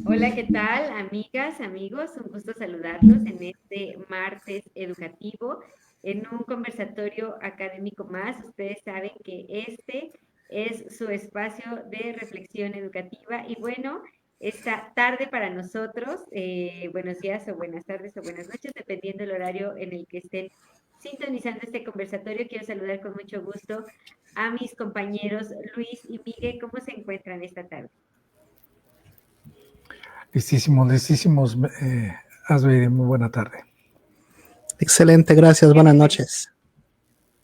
Hola, ¿qué tal, amigas, amigos? Un gusto saludarlos en este martes educativo, en un conversatorio académico más. Ustedes saben que este es su espacio de reflexión educativa y bueno, esta tarde para nosotros, buenos días o buenas tardes o buenas noches, dependiendo del horario en el que estén sintonizando este conversatorio. Quiero saludar con mucho gusto a mis compañeros Luis y Miguel. ¿Cómo se encuentran esta tarde? Listísimos, Asbeide, muy buena tarde. Excelente, gracias, buenas noches.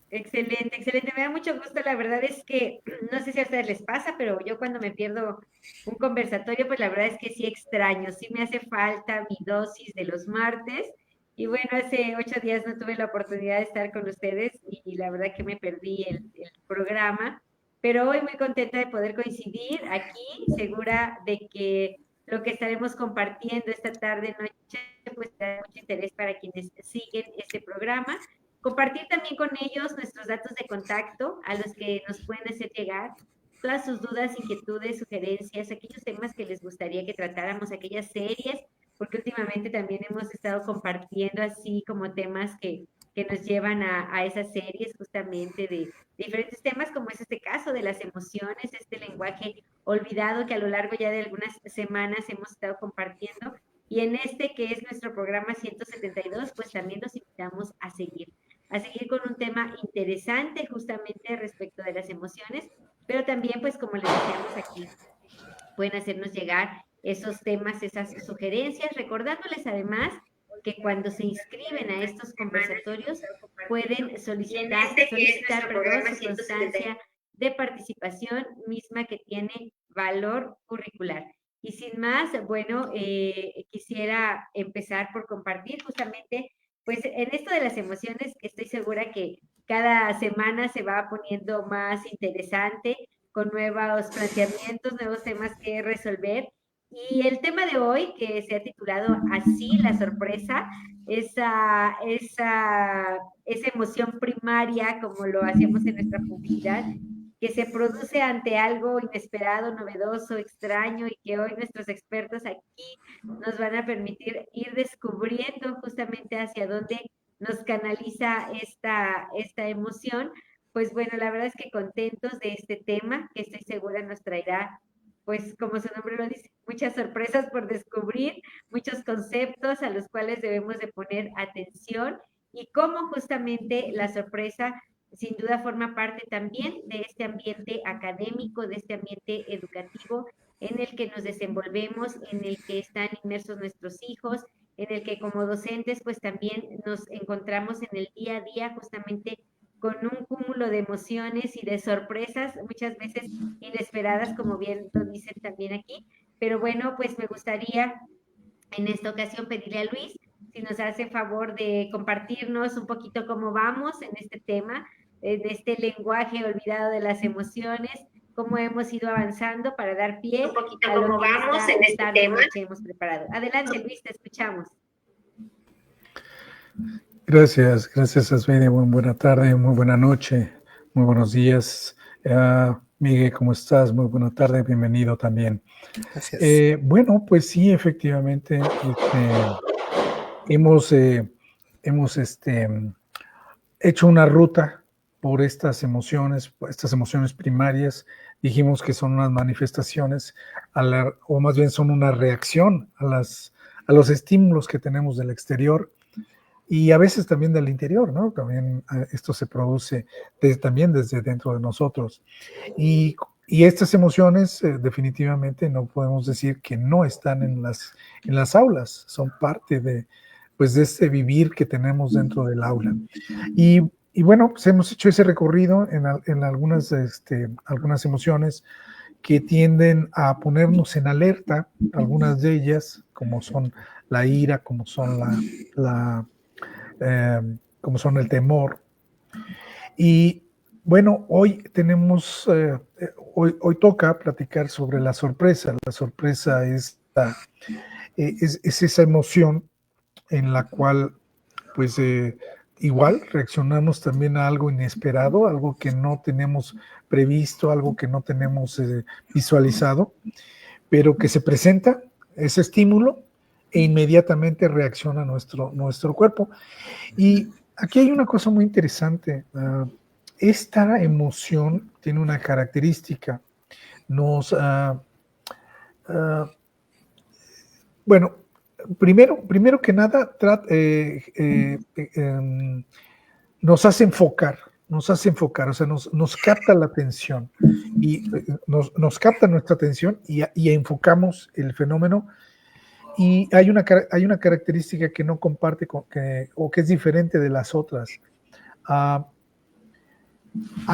Excelente, excelente. Me da mucho gusto. La verdad es que no sé si a ustedes les pasa, pero yo cuando me pierdo un conversatorio, pues la verdad es que sí extraño, sí me hace falta mi dosis de los martes. Y bueno, hace 8 días no tuve la oportunidad de estar con ustedes y la verdad que me perdí el programa, pero hoy muy contenta de poder coincidir aquí, segura de que lo que estaremos compartiendo esta tarde, noche, pues tendrá mucho interés para quienes siguen este programa. Compartir también con ellos nuestros datos de contacto a los que nos pueden hacer llegar todas sus dudas, inquietudes, sugerencias, aquellos temas que les gustaría que tratáramos, aquellas series, porque últimamente también hemos estado compartiendo así como temas que nos llevan a esas series justamente de diferentes temas, como es este caso de las emociones, este lenguaje olvidado que a lo largo ya de algunas semanas hemos estado compartiendo. Y en este que es nuestro programa 172, pues también los invitamos a seguir con un tema interesante justamente respecto de las emociones, pero también, pues como les decíamos aquí, pueden hacernos llegar esos temas, esas sugerencias, recordándoles además que cuando se inscriben a estos conversatorios pueden solicitar, perdón, su constancia de participación misma que tiene valor curricular. Y sin más, bueno, quisiera empezar por compartir justamente, pues en esto de las emociones, estoy segura que cada semana se va poniendo más interesante, con nuevos planteamientos, nuevos temas que resolver. Y el tema de hoy, que se ha titulado así, la sorpresa, esa emoción primaria, como lo hacíamos en nuestra publicidad, que se produce ante algo inesperado, novedoso, extraño, y que hoy nuestros expertos aquí nos van a permitir ir descubriendo justamente hacia dónde nos canaliza esta emoción. Pues bueno, la verdad es que contentos de este tema, que estoy segura nos traerá, pues como su nombre lo dice, muchas sorpresas por descubrir, muchos conceptos a los cuales debemos de poner atención y cómo justamente la sorpresa sin duda forma parte también de este ambiente académico, de este ambiente educativo en el que nos desenvolvemos, en el que están inmersos nuestros hijos, en el que como docentes pues también nos encontramos en el día a día justamente con un cúmulo de emociones y de sorpresas, muchas veces inesperadas, como bien lo dicen también aquí. Pero bueno, pues me gustaría en esta ocasión pedirle a Luis si nos hace favor de compartirnos un poquito cómo vamos en este tema, de este lenguaje olvidado de las emociones, cómo hemos ido avanzando para dar pie Un poquito a lo cómo que vamos esta en este tarde tema. noche hemos preparado. Adelante, Luis, te escuchamos. Gracias, Asbeide, muy buena tarde, muy buena noche, muy buenos días. Miguel, ¿cómo estás? Muy buena tarde, bienvenido también. Gracias. Bueno, pues sí, efectivamente, hemos hecho una ruta por estas emociones primarias. Dijimos que son unas manifestaciones, o más bien son una reacción a los estímulos que tenemos del exterior y a veces también del interior, ¿no? También esto se produce también desde dentro de nosotros. Y estas emociones definitivamente no podemos decir que no están en las aulas, son parte pues, de este vivir que tenemos dentro del aula. Y bueno, pues hemos hecho ese recorrido en algunas emociones que tienden a ponernos en alerta, algunas de ellas, como son la ira, como son como son el temor. Y bueno, hoy hoy toca platicar sobre la sorpresa. La sorpresa es esa emoción en la cual, pues, igual reaccionamos también a algo inesperado, algo que no tenemos previsto, algo que no tenemos visualizado, pero que se presenta ese estímulo e inmediatamente reacciona nuestro cuerpo. Y aquí hay una cosa muy interesante. Esta emoción tiene una característica. Bueno, primero que nada, nos hace enfocar, o sea, nos capta la atención y nos capta nuestra atención y enfocamos el fenómeno. Y hay una característica que no comparte o que es diferente de las otras. A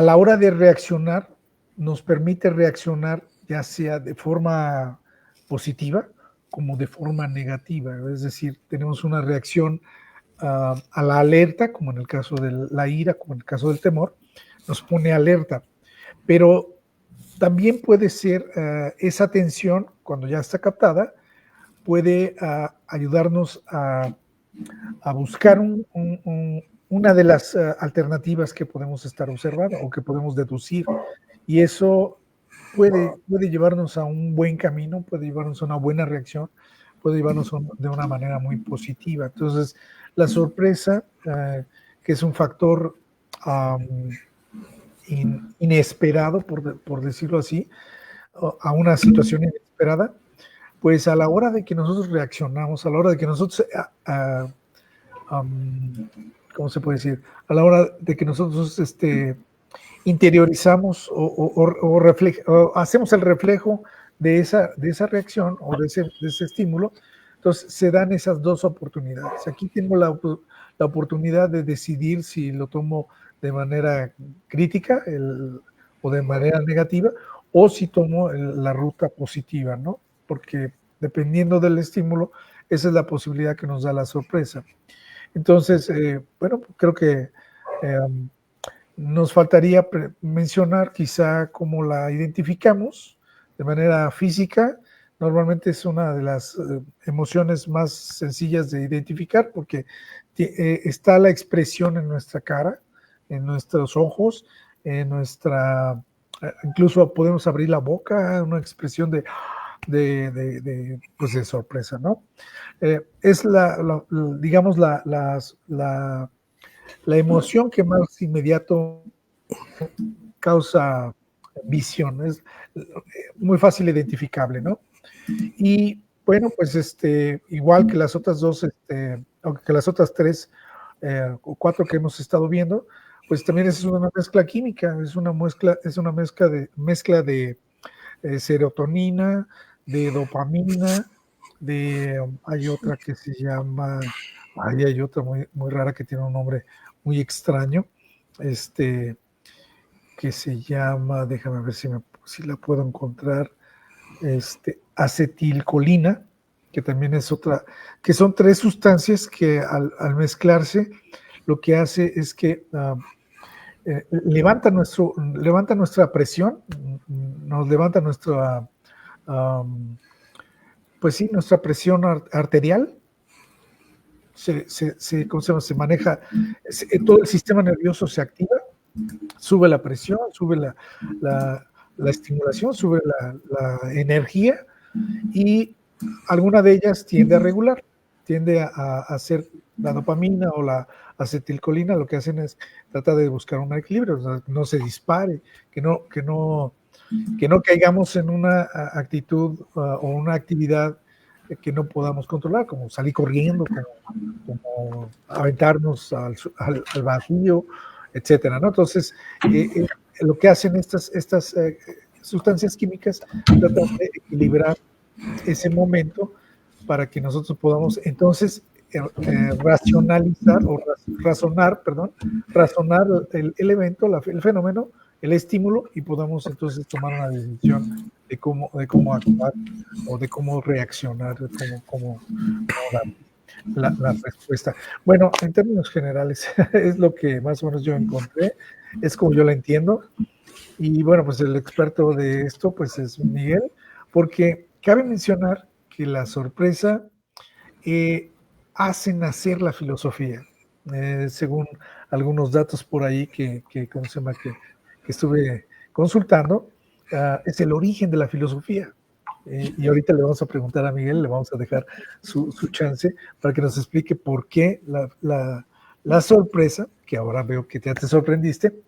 la hora de reaccionar, nos permite reaccionar ya sea de forma positiva como de forma negativa. Es decir, tenemos una reacción a la alerta, como en el caso de la ira, como en el caso del temor, nos pone alerta. Pero también puede ser esa tensión, cuando ya está captada, puede ayudarnos a buscar una de las alternativas que podemos estar observando o que podemos deducir. Y eso puede llevarnos a un buen camino, puede llevarnos a una buena reacción, puede llevarnos de una manera muy positiva. Entonces, la sorpresa, que es un factor inesperado, por decirlo así, a una situación inesperada, pues a la hora de que nosotros reaccionamos, a la hora de que nosotros, ¿cómo se puede decir? A la hora de que nosotros interiorizamos o hacemos el reflejo de esa reacción o de ese estímulo, entonces se dan esas dos oportunidades. Aquí tengo la oportunidad de decidir si lo tomo de manera crítica o de manera negativa, o si tomo la ruta positiva, ¿no? Porque dependiendo del estímulo, esa es la posibilidad que nos da la sorpresa. Entonces, bueno, creo que nos faltaría mencionar quizá cómo la identificamos de manera física. Normalmente es una de las emociones más sencillas de identificar porque está la expresión en nuestra cara, en nuestros ojos, incluso podemos abrir la boca, una expresión pues de sorpresa, ¿no? Es digamos, la emoción que más inmediato causa visión, es muy fácil identificable, ¿no? Y bueno, pues igual que las otras dos, aunque las otras tres o cuatro que hemos estado viendo, pues también es una mezcla química, es una mezcla de serotonina, de dopamina, hay otra que se llama, hay otra muy, muy rara que tiene un nombre muy extraño, que se llama, déjame ver si la puedo encontrar, acetilcolina, que también es otra, que son tres sustancias que al mezclarse lo que hace es que levanta nuestra presión, nos levanta pues sí, nuestra presión arterial, se maneja, todo el sistema nervioso se activa, sube la presión, sube la estimulación, sube la energía, y alguna de ellas tiende a regular, tiende a hacer la dopamina o la acetilcolina, lo que hacen es tratar de buscar un equilibrio, o sea, no se dispare, que no caigamos en una actitud o una actividad que no podamos controlar, como salir corriendo, como aventarnos al vacío, etcétera, ¿no? Entonces, lo que hacen estas sustancias químicas, tratan de equilibrar ese momento para que nosotros podamos entonces razonar el evento, el fenómeno, el estímulo, y podamos entonces tomar una decisión de cómo actuar o de cómo reaccionar, de cómo dar la respuesta. Bueno, en términos generales, es lo que más o menos yo encontré, es como yo la entiendo. Y bueno, pues el experto de esto pues es Miguel, porque cabe mencionar que la sorpresa hace nacer la filosofía, según algunos datos por ahí que estuve consultando, es el origen de la filosofía. y ahorita le vamos a preguntar a Miguel, le vamos a dejar su chance para que nos explique por qué la sorpresa, que ahora veo que ya te sorprendiste,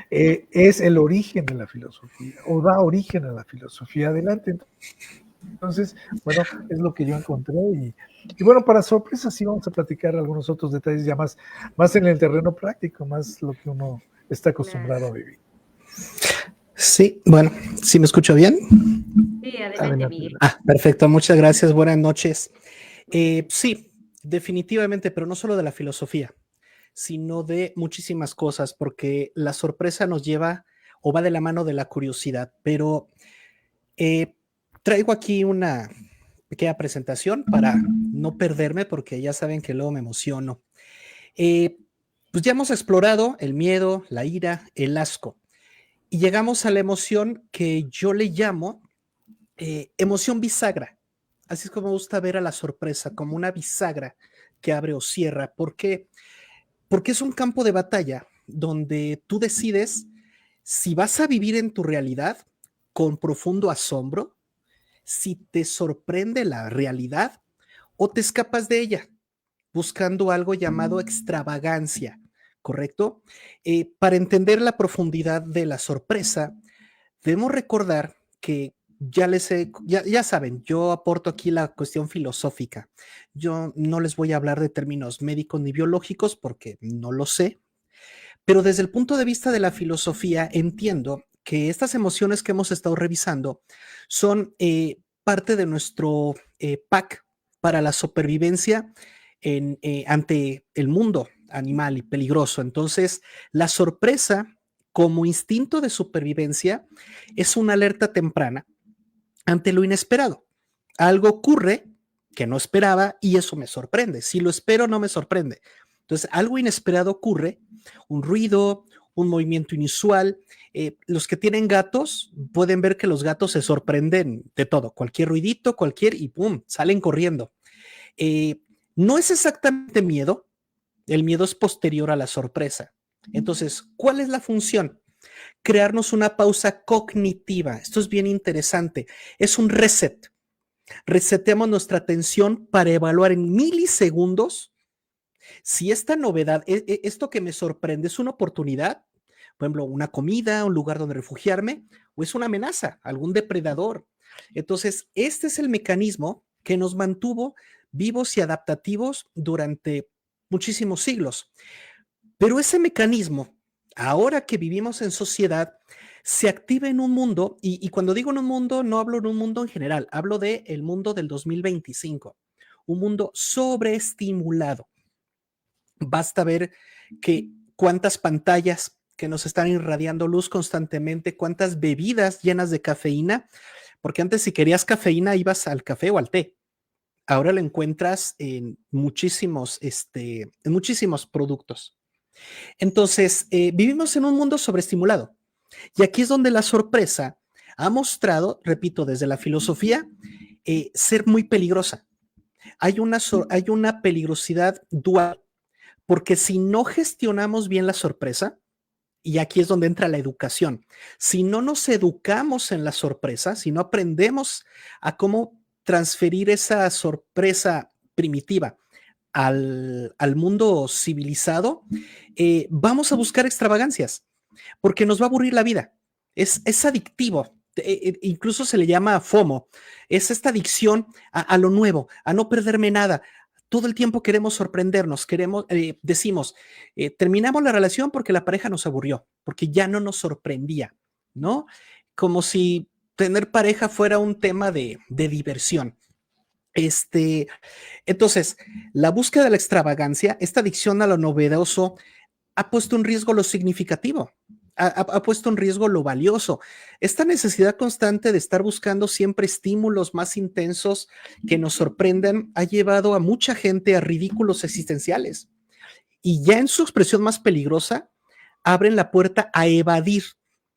es el origen de la filosofía, o da origen a la filosofía. Adelante. Entonces, bueno, es lo que yo encontré y bueno, para sorpresa sí vamos a platicar algunos otros detalles ya más en el terreno práctico, más lo que uno está acostumbrado a vivir. Sí, bueno, ¿sí me escucho bien? Sí, adelante, Miguel. Perfecto, muchas gracias, buenas noches. Sí, definitivamente, pero no solo de la filosofía, sino de muchísimas cosas, porque la sorpresa nos lleva o va de la mano de la curiosidad, pero traigo aquí una pequeña presentación para no perderme, porque ya saben que luego me emociono. Pues ya hemos explorado el miedo, la ira, el asco, y llegamos a la emoción que yo le llamo emoción bisagra. Así es como me gusta ver a la sorpresa, como una bisagra que abre o cierra. ¿Por qué? Porque es un campo de batalla donde tú decides si vas a vivir en tu realidad con profundo asombro, si te sorprende la realidad o te escapas de ella buscando algo llamado extravagancia, ¿correcto? Para entender la profundidad de la sorpresa, debemos recordar que ya saben, yo aporto aquí la cuestión filosófica. Yo no les voy a hablar de términos médicos ni biológicos porque no lo sé, pero desde el punto de vista de la filosofía entiendo que estas emociones que hemos estado revisando son parte de nuestro pack para la supervivencia ante el mundo animal y peligroso. Entonces, la sorpresa como instinto de supervivencia es una alerta temprana ante lo inesperado. Algo ocurre que no esperaba y eso me sorprende. Si lo espero, no me sorprende. Entonces, algo inesperado ocurre, un ruido, un movimiento inusual. Los que tienen gatos pueden ver que los gatos se sorprenden de todo, cualquier ruidito, y ¡pum!, salen corriendo. No es exactamente miedo, el miedo es posterior a la sorpresa. Entonces, ¿cuál es la función? Crearnos una pausa cognitiva. Esto es bien interesante. Es un reset. Reseteamos nuestra atención para evaluar en milisegundos si esta novedad, esto que me sorprende, es una oportunidad, por ejemplo, una comida, un lugar donde refugiarme, o es una amenaza, algún depredador. Entonces, este es el mecanismo que nos mantuvo vivos y adaptativos durante muchísimos siglos. Pero ese mecanismo, ahora que vivimos en sociedad, se activa en un mundo, y cuando digo en un mundo, no hablo de un mundo en general, hablo del mundo del 2025, un mundo sobreestimulado. Basta ver que cuántas pantallas que nos están irradiando luz constantemente, cuántas bebidas llenas de cafeína, porque antes si querías cafeína ibas al café o al té. Ahora lo encuentras en muchísimos productos. Entonces, vivimos en un mundo sobreestimulado. Y aquí es donde la sorpresa ha mostrado, repito, desde la filosofía, ser muy peligrosa. Hay una peligrosidad dual, porque si no gestionamos bien la sorpresa, y aquí es donde entra la educación, si no nos educamos en la sorpresa, si no aprendemos a cómo transferir esa sorpresa primitiva al mundo civilizado, vamos a buscar extravagancias, porque nos va a aburrir la vida. Es adictivo. Incluso se le llama FOMO. Es esta adicción a lo nuevo, a no perderme nada. Todo el tiempo queremos sorprendernos, decimos, terminamos la relación porque la pareja nos aburrió, porque ya no nos sorprendía, ¿no? Como si tener pareja fuera un tema de diversión. Entonces, la búsqueda de la extravagancia, esta adicción a lo novedoso, ha puesto en riesgo lo significativo, ha puesto en riesgo lo valioso. Esta necesidad constante de estar buscando siempre estímulos más intensos que nos sorprendan ha llevado a mucha gente a ridículos existenciales. Y ya en su expresión más peligrosa, abren la puerta a evadir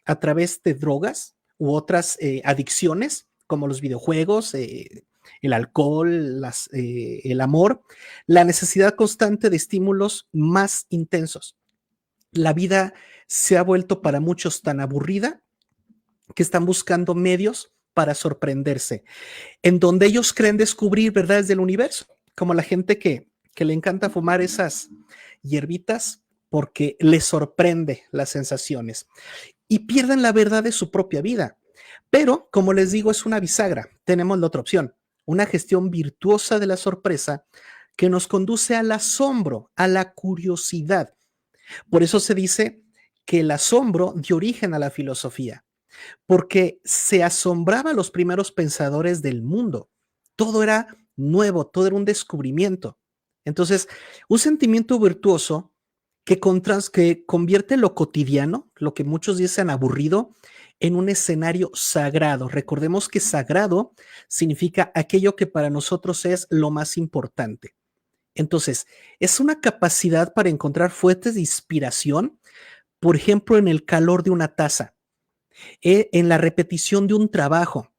a través de drogas u otras adicciones, como los videojuegos, el alcohol, el amor, la necesidad constante de estímulos más intensos. La vida se ha vuelto para muchos tan aburrida que están buscando medios para sorprenderse, en donde ellos creen descubrir verdades del universo, como la gente que le encanta fumar esas hierbitas porque les sorprende las sensaciones y pierden la verdad de su propia vida. Pero, como les digo, es una bisagra. Tenemos la otra opción, una gestión virtuosa de la sorpresa que nos conduce al asombro, a la curiosidad. Por eso se dice que el asombro dio origen a la filosofía, porque se asombraba a los primeros pensadores del mundo. Todo era nuevo, todo era un descubrimiento. Entonces, un sentimiento virtuoso que convierte lo cotidiano, lo que muchos dicen aburrido, en un escenario sagrado. Recordemos que sagrado significa aquello que para nosotros es lo más importante. Entonces, es una capacidad para encontrar fuentes de inspiración, por ejemplo, en el calor de una taza, en la repetición de un trabajo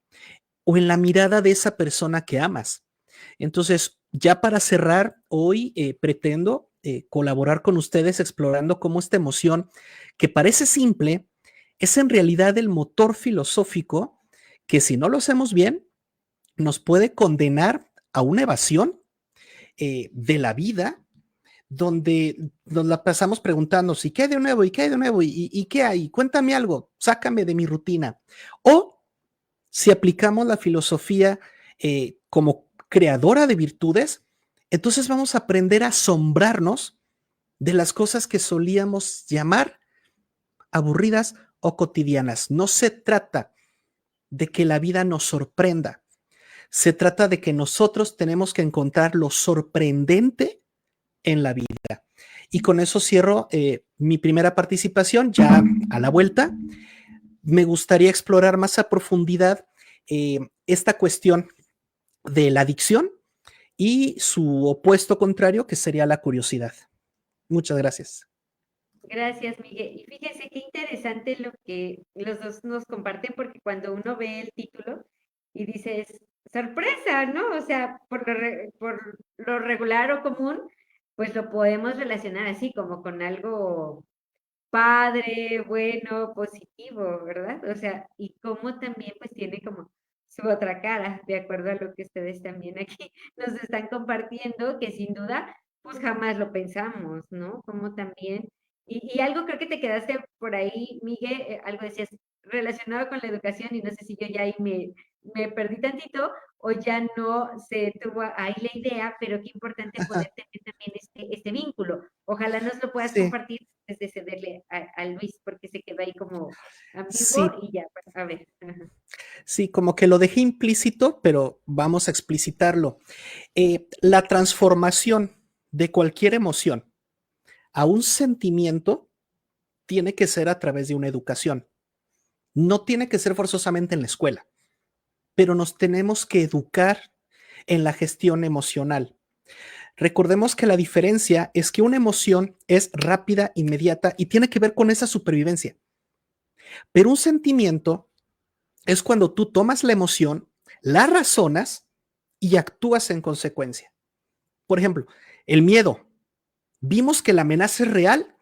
o en la mirada de esa persona que amas. Entonces, ya para cerrar, hoy pretendo colaborar con ustedes explorando cómo esta emoción, que parece simple, es en realidad el motor filosófico que, si no lo hacemos bien, nos puede condenar a una evasión de la vida, donde nos la pasamos preguntando si qué hay de nuevo y qué hay de nuevo y qué hay, cuéntame algo, sácame de mi rutina. O si aplicamos la filosofía como creadora de virtudes, entonces vamos a aprender a asombrarnos de las cosas que solíamos llamar aburridas o cotidianas. No se trata de que la vida nos sorprenda, se trata de que nosotros tenemos que encontrar lo sorprendente en la vida. Y con eso cierro mi primera participación. Ya a la vuelta, me gustaría explorar más a profundidad esta cuestión de la adicción y su opuesto contrario, que sería la curiosidad. Muchas gracias. Gracias, Miguel. Y fíjense qué interesante lo que los dos nos comparten, porque cuando uno ve el título y dices, sorpresa, ¿no? O sea, por lo regular o común, pues lo podemos relacionar así, como con algo padre, bueno, positivo, ¿verdad? O sea, y cómo también pues tiene como su otra cara, de acuerdo a lo que ustedes también aquí nos están compartiendo, que sin duda, pues jamás lo pensamos, ¿no? Como también, y algo creo que te quedaste por ahí, Miguel, algo decías relacionado con la educación, y no sé si yo ya ahí me perdí tantito, o ya no se tuvo ahí la idea, pero qué importante poder tener también este vínculo. Ojalá nos lo puedas Sí, compartir antes de cederle a Luis, porque se quedó ahí como sí, ambiguo y ya, pues, a ver. Ajá. sí, como que lo dejé implícito, pero vamos a explicitarlo. La transformación de cualquier emoción a un sentimiento tiene que ser a través de una educación. No tiene que ser forzosamente en la escuela, pero nos tenemos que educar en la gestión emocional. Recordemos que la diferencia es que una emoción es rápida, inmediata y tiene que ver con esa supervivencia. Pero un sentimiento es cuando tú tomas la emoción, la razonas y actúas en consecuencia. Por ejemplo, el miedo. Vimos que la amenaza es real,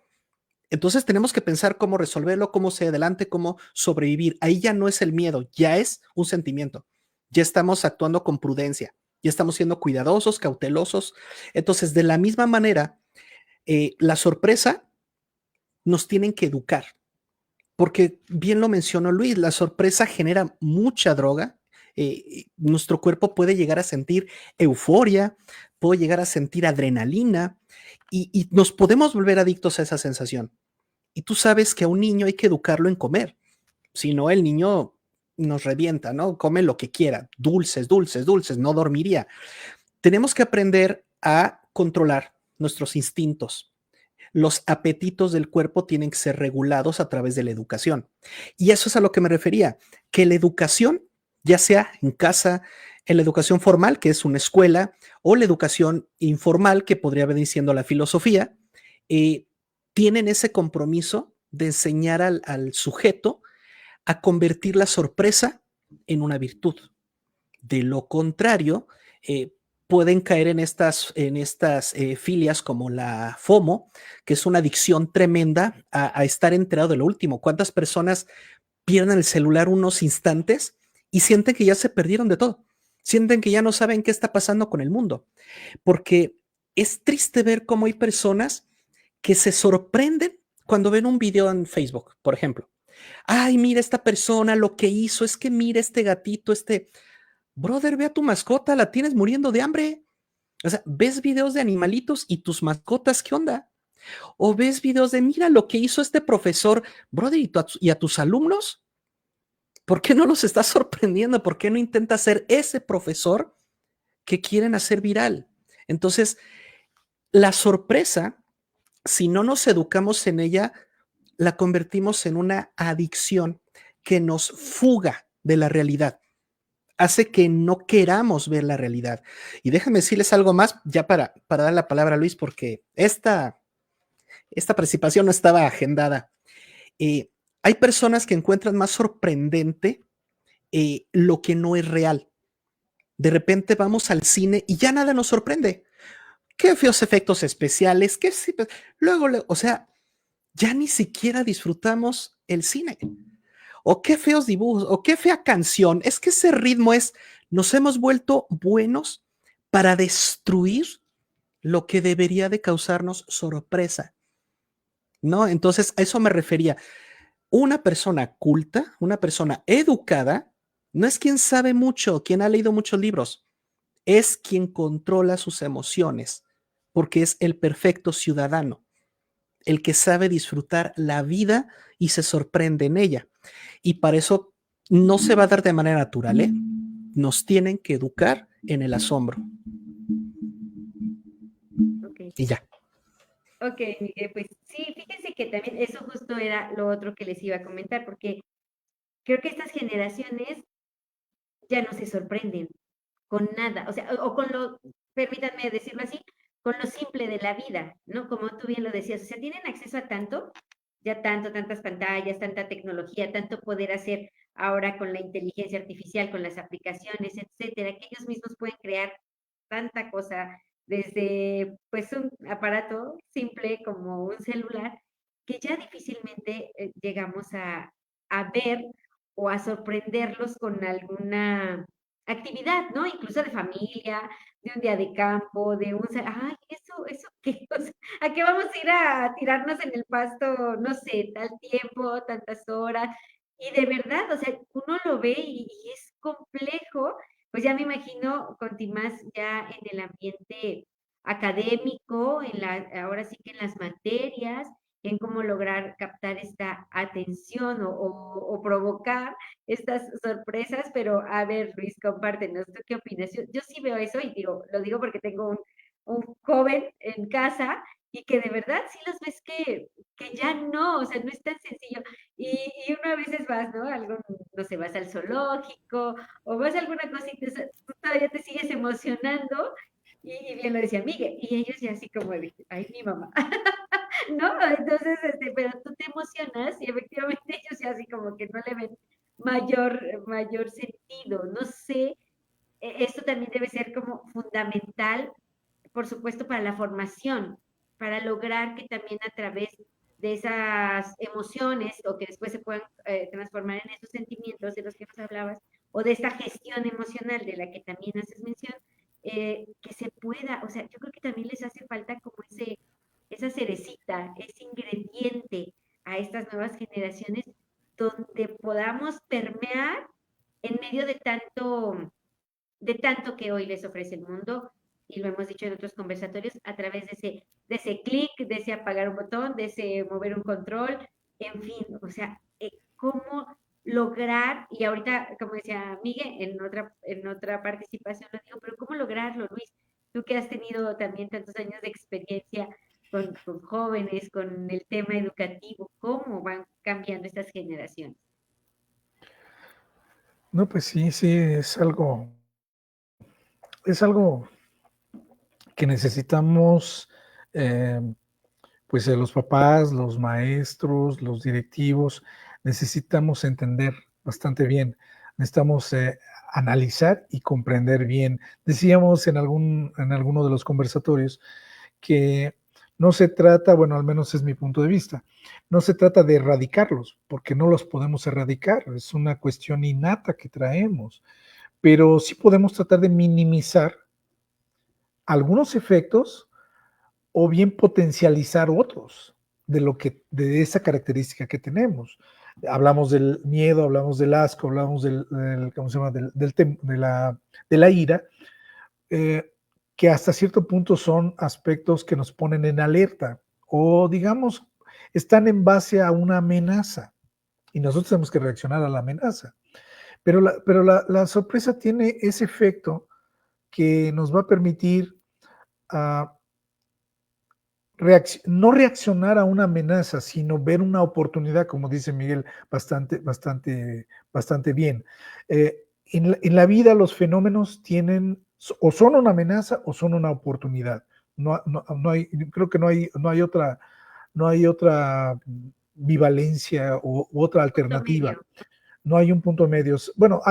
entonces tenemos que pensar cómo resolverlo, cómo seguir adelante, cómo sobrevivir. Ahí ya no es el miedo, ya es un sentimiento. Ya estamos actuando con prudencia, ya estamos siendo cuidadosos, cautelosos. Entonces, de la misma manera, la sorpresa nos tienen que educar, porque bien lo mencionó Luis, la sorpresa genera mucha droga. Nuestro cuerpo puede llegar a sentir euforia, puede llegar a sentir adrenalina y nos podemos volver adictos a esa sensación. Y tú sabes que a un niño hay que educarlo en comer, si no el niño nos revienta, ¿no? Come lo que quiera, dulces, dulces, dulces, no dormiría. Tenemos que aprender a controlar nuestros instintos. Los apetitos del cuerpo tienen que ser regulados a través de la educación. Y eso es a lo que me refería, que la educación, ya sea en casa, en la educación formal, que es una escuela, o la educación informal, que podría venir siendo la filosofía, tienen ese compromiso de enseñar al sujeto a convertir la sorpresa en una virtud. De lo contrario, pueden caer en estas filias como la FOMO, que es una adicción tremenda a estar enterado de lo último. ¿Cuántas personas pierden el celular unos instantes y sienten que ya se perdieron de todo. Sienten que ya no saben qué está pasando con el mundo. Porque es triste ver cómo hay personas que se sorprenden cuando ven un video en Facebook, por ejemplo. Ay, mira esta persona, lo que hizo es que mira este gatito, brother, ve a tu mascota, la tienes muriendo de hambre. O sea, ves videos de animalitos y tus mascotas, ¿qué onda? O ves videos de, mira lo que hizo este profesor, brother, y a tus alumnos, ¿por qué no los estás sorprendiendo? ¿Por qué no intentas ser ese profesor que quieren hacer viral? Entonces, la sorpresa, si no nos educamos en ella, la convertimos en una adicción que nos fuga de la realidad, hace que no queramos ver la realidad. Y déjame decirles algo más, ya para dar la palabra a Luis, porque esta participación no estaba agendada. Hay personas que encuentran más sorprendente lo que no es real. De repente vamos al cine y ya nada nos sorprende. Qué feos efectos especiales, luego, o sea, ya ni siquiera disfrutamos el cine. O qué feos dibujos, o qué fea canción. Es que ese ritmo nos hemos vuelto buenos para destruir lo que debería de causarnos sorpresa, ¿no? Entonces, a eso me refería. Una persona culta, una persona educada, no es quien sabe mucho, quien ha leído muchos libros, es quien controla sus emociones, porque es el perfecto ciudadano, el que sabe disfrutar la vida y se sorprende en ella. Y para eso no se va a dar de manera natural, ¿eh? Nos tienen que educar en el asombro. Ok. Y ya. Ok, Miguel, pues sí, fíjense que también eso justo era lo otro que les iba a comentar, porque creo que estas generaciones ya no se sorprenden con nada, o sea, o con lo, permítanme decirlo así, con lo simple de la vida, ¿no? Como tú bien lo decías, o sea, tienen acceso a tanto, ya tantas pantallas, tanta tecnología, tanto poder hacer ahora con la inteligencia artificial, con las aplicaciones, etcétera, que ellos mismos pueden crear tanta cosa desde pues un aparato simple como un celular, que ya difícilmente llegamos a ver o a sorprenderlos con alguna actividad, ¿no? Incluso de familia, de un día de campo, de un, ay, eso qué, o sea, ¿a qué vamos a ir a tirarnos en el pasto, no sé, tal tiempo, tantas horas? Y de verdad, o sea, uno lo ve y es complejo, pues ya me imagino con Timás ya en el ambiente académico, ahora sí que en las materias, en cómo lograr captar esta atención o provocar estas sorpresas, pero a ver, Luis, compártenos, ¿tú qué opinas? Yo sí veo eso y lo digo porque tengo un joven en casa y que de verdad sí los ves que ya no, o sea, no es tan sencillo. Y uno a veces vas, ¿no? No sé, vas al zoológico o vas a alguna cosa y tú todavía te sigues emocionando y bien lo decía Miguel, y ellos ya así como de, ay, mi mamá. ¿No? Entonces, pero tú te emocionas y efectivamente ellos ya así como que no le ven mayor sentido. No sé, esto también debe ser como fundamental, por supuesto, para la formación, para lograr que también a través de esas emociones o que después se puedan transformar en esos sentimientos de los que nos hablabas, o de esta gestión emocional de la que también haces mención, que se pueda, o sea, yo creo que también les hace falta como esa cerecita, ese ingrediente a estas nuevas generaciones donde podamos permear en medio de tanto que hoy les ofrece el mundo, y lo hemos dicho en otros conversatorios, a través de ese clic, de ese apagar un botón, de ese mover un control, en fin, o sea, cómo lograr, y ahorita, como decía Miguel, en otra participación lo digo, pero cómo lograrlo, Luis, tú que has tenido también tantos años de experiencia con jóvenes, con el tema educativo, cómo van cambiando estas generaciones. No, pues sí, es algo que necesitamos, pues los papás, los maestros, los directivos, necesitamos entender bastante bien, necesitamos analizar y comprender bien. Decíamos en alguno de los conversatorios que no se trata, bueno, al menos es mi punto de vista, no se trata de erradicarlos, porque no los podemos erradicar, es una cuestión innata que traemos, pero sí podemos tratar de minimizar algunos efectos o bien potencializar otros de esa característica que tenemos. Hablamos del miedo, hablamos del asco, hablamos ¿cómo se llama? De la ira, que hasta cierto punto son aspectos que nos ponen en alerta o digamos están en base a una amenaza y nosotros tenemos que reaccionar a la amenaza. Pero la sorpresa tiene ese efecto que nos va a permitir uh, no reaccionar a una amenaza, sino ver una oportunidad, como dice Miguel, bastante bien. En la vida los fenómenos tienen o son una amenaza o son una oportunidad. No hay, creo que no hay otra bivalencia u otra alternativa. No hay un punto medio. Bueno,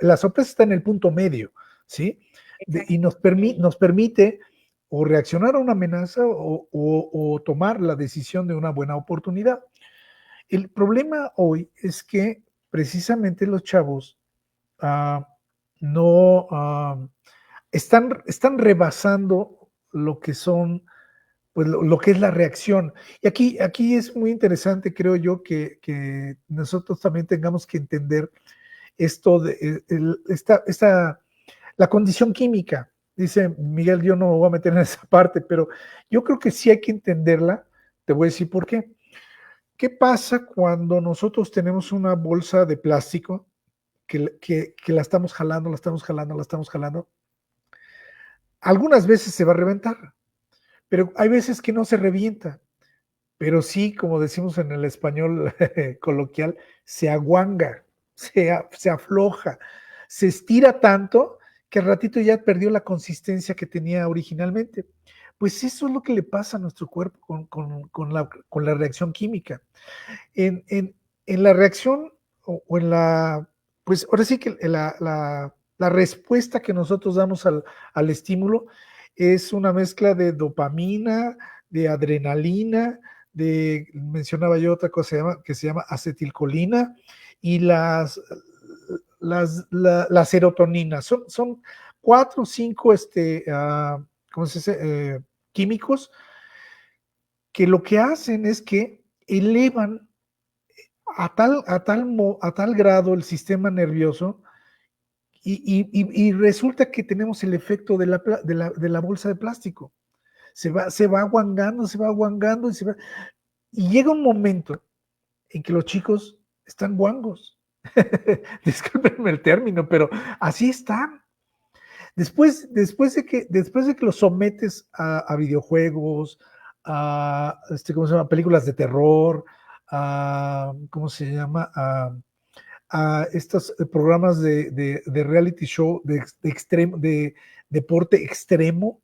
la sorpresa está en el punto medio, ¿sí? Y nos permite o reaccionar a una amenaza o tomar la decisión de una buena oportunidad. El problema hoy es que precisamente los chavos están rebasando lo que son, pues lo que es la reacción. Y aquí es muy interesante, creo yo, que nosotros también tengamos que entender esto de la condición química. Dice Miguel, yo no me voy a meter en esa parte, pero yo creo que sí hay que entenderla. Te voy a decir por qué. ¿Qué pasa cuando nosotros tenemos una bolsa de plástico que la estamos jalando, la estamos jalando, la estamos jalando? Algunas veces se va a reventar, pero hay veces que no se revienta, pero sí, como decimos en el español coloquial, se aguanga, se afloja, se estira tanto que al ratito ya perdió la consistencia que tenía originalmente. Pues eso es lo que le pasa a nuestro cuerpo con la reacción química. En la reacción o en la, pues ahora sí que la respuesta que nosotros damos al estímulo es una mezcla de dopamina, de adrenalina, mencionaba yo otra cosa que se llama acetilcolina y la serotonina. Son 4 o 5 ¿cómo se dice? Químicos que lo que hacen es que elevan a tal grado el sistema nervioso y resulta que tenemos el efecto de la bolsa de plástico. Se va aguangando y llega un momento en que los chicos están guangos. Discúlpenme el término, pero así están. Después de que los sometes a videojuegos, ¿cómo se llama? Películas de terror, ¿cómo se llama? A estos programas de reality show de deporte extremo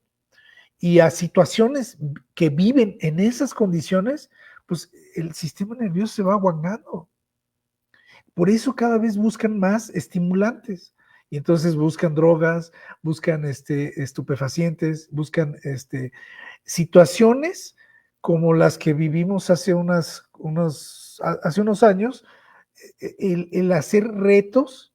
y a situaciones que viven en esas condiciones, pues el sistema nervioso se va aguangando. Por eso cada vez buscan más estimulantes. Y entonces buscan drogas, buscan estupefacientes, buscan situaciones como las que vivimos hace unos años, el hacer retos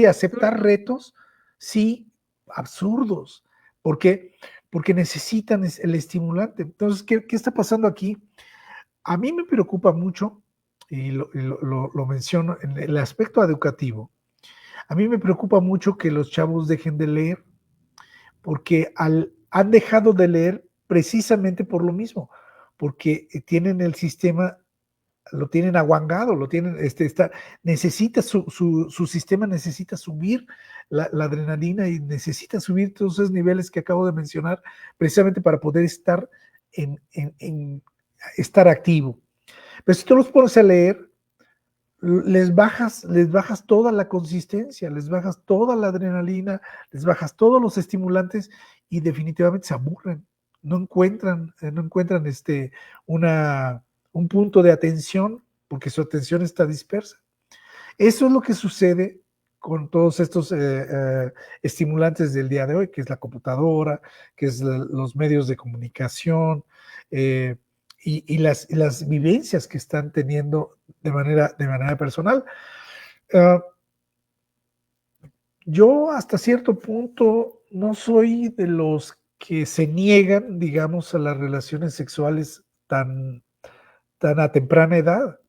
aceptar retos, sí, absurdos. ¿Por qué? Porque necesitan el estimulante. Entonces, ¿qué está pasando aquí? A mí me preocupa mucho, y lo menciono en el aspecto educativo, a mí me preocupa mucho que los chavos dejen de leer, porque han dejado de leer precisamente por lo mismo, porque tienen el sistema, lo tienen aguangado, lo tienen, necesita su sistema necesita subir la adrenalina y necesita subir todos esos niveles que acabo de mencionar, precisamente para poder estar estar activo. Pero si tú los pones a leer, les bajas toda la consistencia, les bajas toda la adrenalina, les bajas todos los estimulantes y definitivamente se aburren, no encuentran un punto de atención porque su atención está dispersa. Eso es lo que sucede con todos estos estimulantes del día de hoy, que es la computadora, que es los medios de comunicación, y las vivencias que están teniendo de manera personal. Yo hasta cierto punto no soy de los que se niegan, digamos, a las relaciones sexuales tan a temprana edad.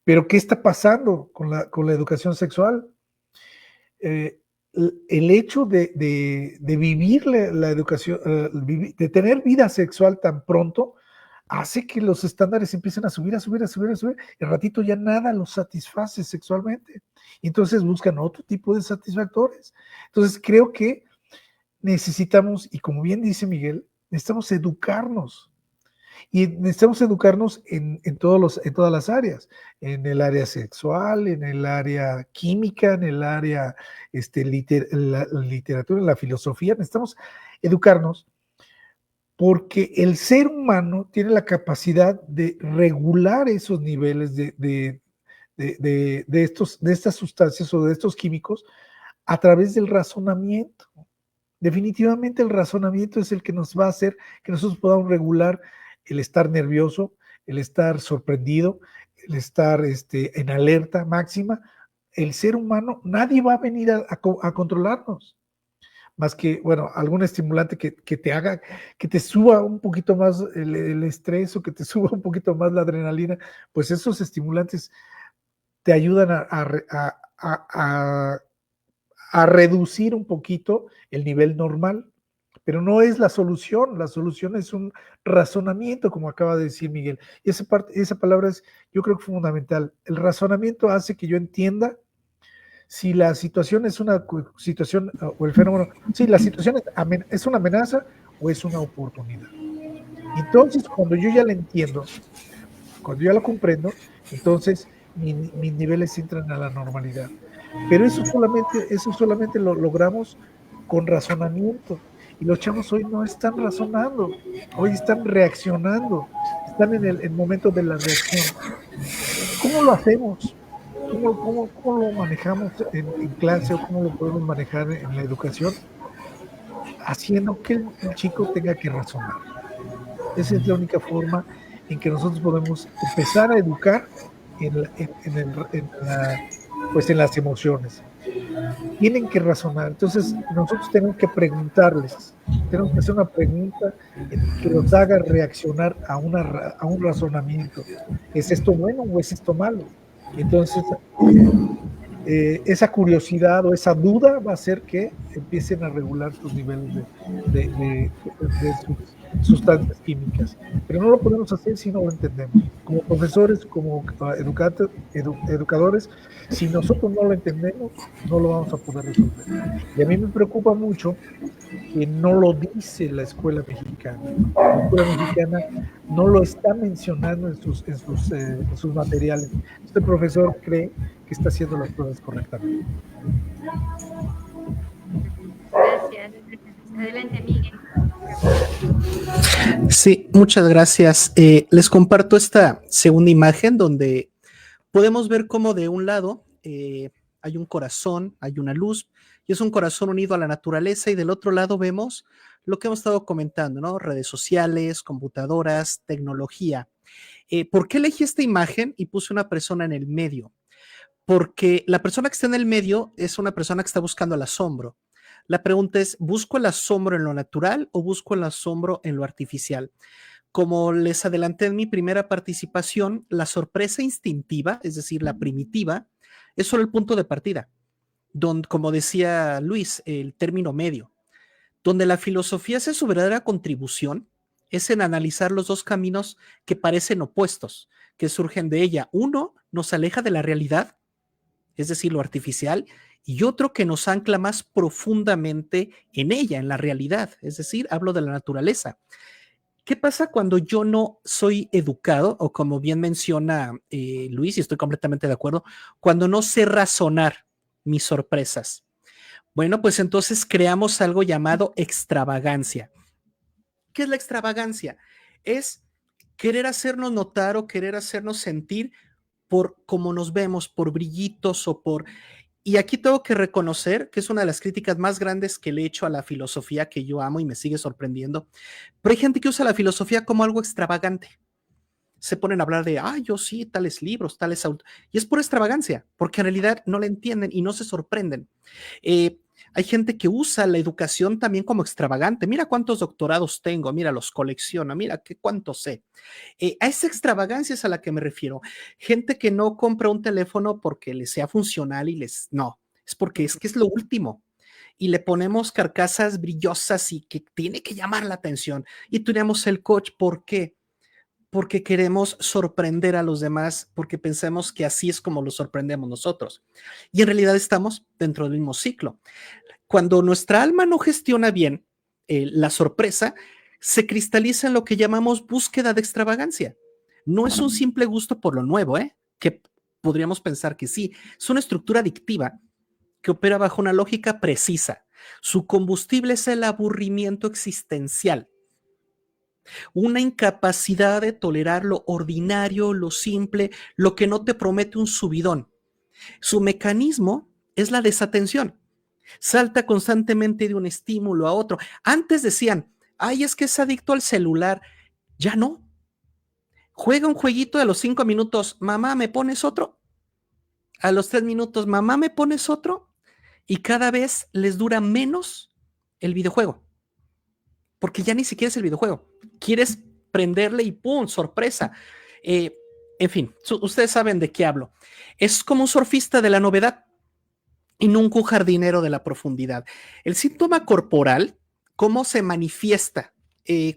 Pero ¿qué está pasando con la educación sexual? El hecho de vivir la educación, de tener vida sexual tan pronto, hace que los estándares empiecen a subir, a subir, a subir, a subir. El ratito ya nada los satisface sexualmente. Entonces buscan otro tipo de satisfactores. Entonces creo que necesitamos, y como bien dice Miguel, necesitamos educarnos. Y necesitamos educarnos en todas las áreas, en el área sexual, en el área química, en el área la literatura, en la filosofía. Necesitamos educarnos porque el ser humano tiene la capacidad de regular esos niveles de estas sustancias o de estos químicos a través del razonamiento. Definitivamente el razonamiento es el que nos va a hacer que nosotros podamos regular el estar nervioso, el estar sorprendido, el estar en alerta máxima. El ser humano, nadie va a venir a controlarnos, más que, bueno, algún estimulante que te haga, que te suba un poquito más el estrés o que te suba un poquito más la adrenalina, pues esos estimulantes te ayudan a reducir un poquito el nivel normal, pero no es la solución es un razonamiento, como acaba de decir Miguel, y esa palabra es, yo creo que fundamental. El razonamiento hace que yo entienda si la situación es una situación, o el fenómeno, si la situación es una amenaza o es una oportunidad. Entonces, cuando yo ya la entiendo, cuando ya la comprendo, entonces mis niveles entran a la normalidad. Pero eso solamente lo logramos con razonamiento. Y los chavos hoy no están razonando, hoy están reaccionando, están en el momento de la reacción. ¿Cómo lo hacemos? ¿Cómo lo manejamos en clase o cómo lo podemos manejar en la educación? Haciendo que el chico tenga que razonar. Esa es la única forma en que nosotros podemos empezar a educar pues en las emociones. Tienen que razonar. Entonces, nosotros tenemos que preguntarles, tenemos que hacer una pregunta que los haga reaccionar a un razonamiento. ¿Es esto bueno o es esto malo? Entonces, esa curiosidad o esa duda va a hacer que empiecen a regular sus niveles de sus sustancias químicas. Pero no lo podemos hacer si no lo entendemos. Como profesores, como educadores, si nosotros no lo entendemos, no lo vamos a poder resolver. Y a mí me preocupa mucho que no lo dice la escuela mexicana. La escuela mexicana no lo está mencionando en sus materiales. Este profesor cree que está haciendo las cosas correctamente. Gracias. Adelante, Miguel. Sí, muchas gracias. Les comparto esta segunda imagen donde podemos ver cómo de un lado hay un corazón, hay una luz, y es un corazón unido a la naturaleza, y del otro lado vemos lo que hemos estado comentando, ¿no? Redes sociales, computadoras, tecnología. ¿Por qué elegí esta imagen y puse una persona en el medio? Porque la persona que está en el medio es una persona que está buscando el asombro. La pregunta es, ¿busco el asombro en lo natural o busco el asombro en lo artificial? Como les adelanté en mi primera participación, la sorpresa instintiva, es decir, la primitiva, es solo el punto de partida, donde, como decía Luis, el término medio. Donde la filosofía hace su verdadera contribución es en analizar los dos caminos que parecen opuestos, que surgen de ella. Uno nos aleja de la realidad, es decir, lo artificial, y otro que nos ancla más profundamente en ella, en la realidad, es decir, hablo de la naturaleza. ¿Qué pasa cuando yo no soy educado, o como bien menciona Luis, y estoy completamente de acuerdo, cuando no sé razonar mis sorpresas? Bueno, pues entonces creamos algo llamado extravagancia. ¿Qué es la extravagancia? Es querer hacernos notar o querer hacernos sentir por cómo nos vemos, por brillitos o por... Y aquí tengo que reconocer que es una de las críticas más grandes que le he hecho a la filosofía que yo amo y me sigue sorprendiendo. Pero hay gente que usa la filosofía como algo extravagante. Se ponen a hablar de, yo sí, tales libros, tales autores. Y es por extravagancia, porque en realidad no la entienden y no se sorprenden. Hay gente que usa la educación también como extravagante. Mira cuántos doctorados tengo, mira, los colecciono, mira cuánto sé. A esa extravagancia es a la que me refiero. Gente que no compra un teléfono porque les sea funcional no, es porque es que es lo último. Y le ponemos carcasas brillosas y que tiene que llamar la atención. Y tenemos el coach, ¿por qué? Porque queremos sorprender a los demás, porque pensamos que así es como los sorprendemos nosotros. Y en realidad estamos dentro del mismo ciclo. Cuando nuestra alma no gestiona bien la sorpresa, se cristaliza en lo que llamamos búsqueda de extravagancia. No es un simple gusto por lo nuevo, que podríamos pensar que sí. Es una estructura adictiva que opera bajo una lógica precisa. Su combustible es el aburrimiento existencial. Una incapacidad de tolerar lo ordinario, lo simple, lo que no te promete un subidón. Su mecanismo es la desatención. Salta constantemente de un estímulo a otro. Antes decían, es que es adicto al celular. Ya no. Juega un jueguito, a los 5 minutos, mamá, ¿me pones otro? A los 3 minutos, mamá, ¿me pones otro? Y cada vez les dura menos el videojuego. Porque ya ni siquiera es el videojuego. Quieres prenderle y ¡pum! Sorpresa. En fin, ustedes saben de qué hablo. Es como un surfista de la novedad y nunca un jardinero de la profundidad. El síntoma corporal, ¿cómo se manifiesta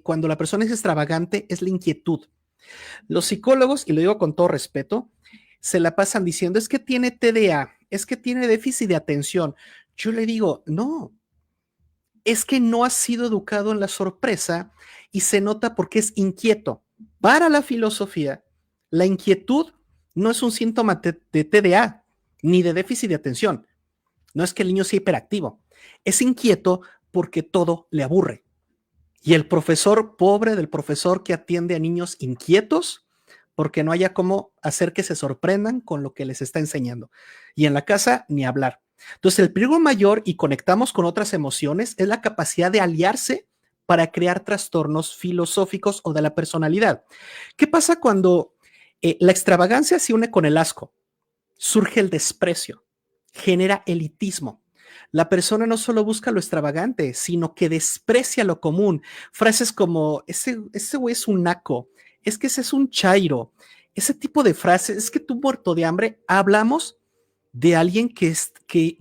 cuando la persona es extravagante? Es la inquietud. Los psicólogos, y lo digo con todo respeto, se la pasan diciendo, es que tiene TDA, es que tiene déficit de atención. Yo le digo, no, es que no ha sido educado en la sorpresa y se nota porque es inquieto. Para la filosofía, la inquietud no es un síntoma de TDA ni de déficit de atención. No es que el niño sea hiperactivo, es inquieto porque todo le aburre. Y el profesor, pobre del profesor que atiende a niños inquietos, porque no haya cómo hacer que se sorprendan con lo que les está enseñando. Y en la casa, ni hablar. Entonces, el peligro mayor, y conectamos con otras emociones, es la capacidad de aliarse para crear trastornos filosóficos o de la personalidad. ¿Qué pasa cuando la extravagancia se une con el asco? Surge el desprecio, genera elitismo. La persona no solo busca lo extravagante, sino que desprecia lo común. Frases como, ese güey es un naco, es que ese es un chairo. Ese tipo de frases, es que tú muerto de hambre, hablamos de alguien que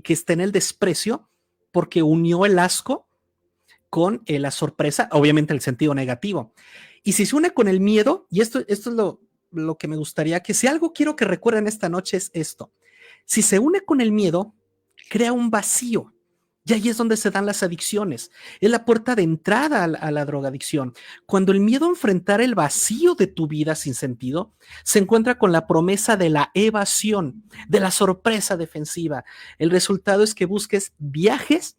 está en el desprecio porque unió el asco con la sorpresa, obviamente el sentido negativo. Y si se une con el miedo, y esto es lo que me gustaría que si algo quiero que recuerden esta noche es esto. Si se une con el miedo, crea un vacío. Y ahí es donde se dan las adicciones. Es la puerta de entrada a la drogadicción. Cuando el miedo a enfrentar el vacío de tu vida sin sentido se encuentra con la promesa de la evasión, de la sorpresa defensiva. El resultado es que busques viajes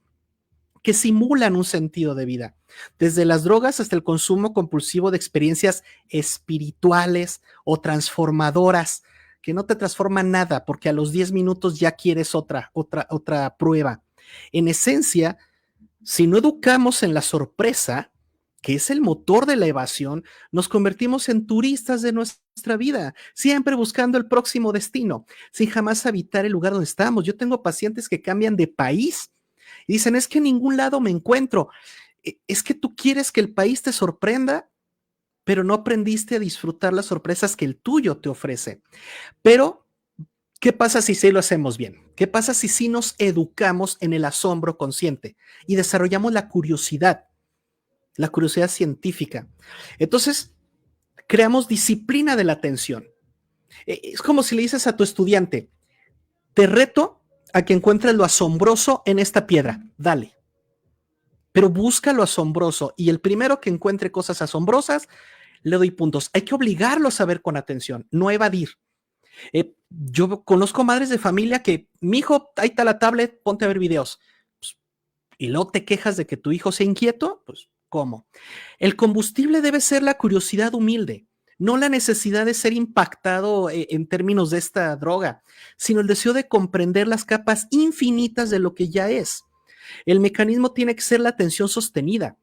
que simulan un sentido de vida. Desde las drogas hasta el consumo compulsivo de experiencias espirituales o transformadoras que no te transforman nada porque a los 10 minutos ya quieres otra prueba. En esencia, si no educamos en la sorpresa, que es el motor de la evasión, nos convertimos en turistas de nuestra vida, siempre buscando el próximo destino, sin jamás habitar el lugar donde estamos. Yo tengo pacientes que cambian de país y dicen, es que en ningún lado me encuentro. Es que tú quieres que el país te sorprenda, pero no aprendiste a disfrutar las sorpresas que el tuyo te ofrece. Pero ¿qué pasa si sí lo hacemos bien? ¿Qué pasa si sí nos educamos en el asombro consciente y desarrollamos la curiosidad científica? Entonces, creamos disciplina de la atención. Es como si le dices a tu estudiante, te reto a que encuentres lo asombroso en esta piedra, dale. Pero busca lo asombroso y el primero que encuentre cosas asombrosas, le doy puntos. Hay que obligarlos a ver con atención, no evadir. Yo conozco madres de familia que, mijo, ahí está la tablet, ponte a ver videos. Pues, y luego te quejas de que tu hijo sea inquieto, pues, ¿cómo? El combustible debe ser la curiosidad humilde, No la necesidad de ser impactado en términos de esta droga, sino el deseo de comprender las capas infinitas de lo que ya es. El mecanismo tiene que ser la atención sostenida,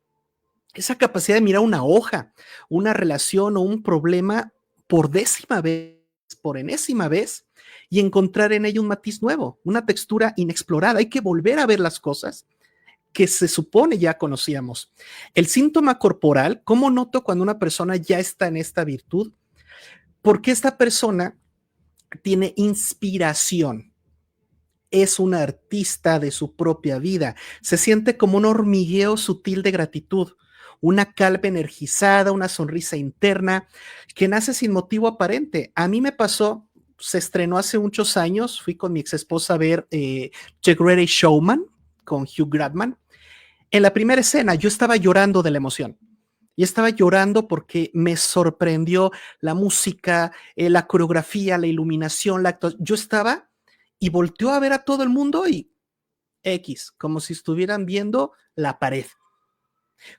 esa capacidad de mirar una hoja, una relación o un problema por décima vez, por enésima vez, y encontrar en ello un matiz nuevo, una textura inexplorada. Hay que volver a ver las cosas que se supone ya conocíamos. El síntoma corporal, ¿cómo noto cuando una persona ya está en esta virtud? Porque esta persona tiene inspiración, es una artista de su propia vida, se siente como un hormigueo sutil de gratitud, una calma energizada, una sonrisa interna que nace sin motivo aparente. A mí me pasó, se estrenó hace muchos años, fui con mi ex esposa a ver The Greatest Showman con Hugh Grantman. En la primera escena yo estaba llorando de la emoción. Y estaba llorando porque me sorprendió la música, la coreografía, la iluminación, la actuación. Yo estaba y volteó a ver a todo el mundo y X, como si estuvieran viendo la pared.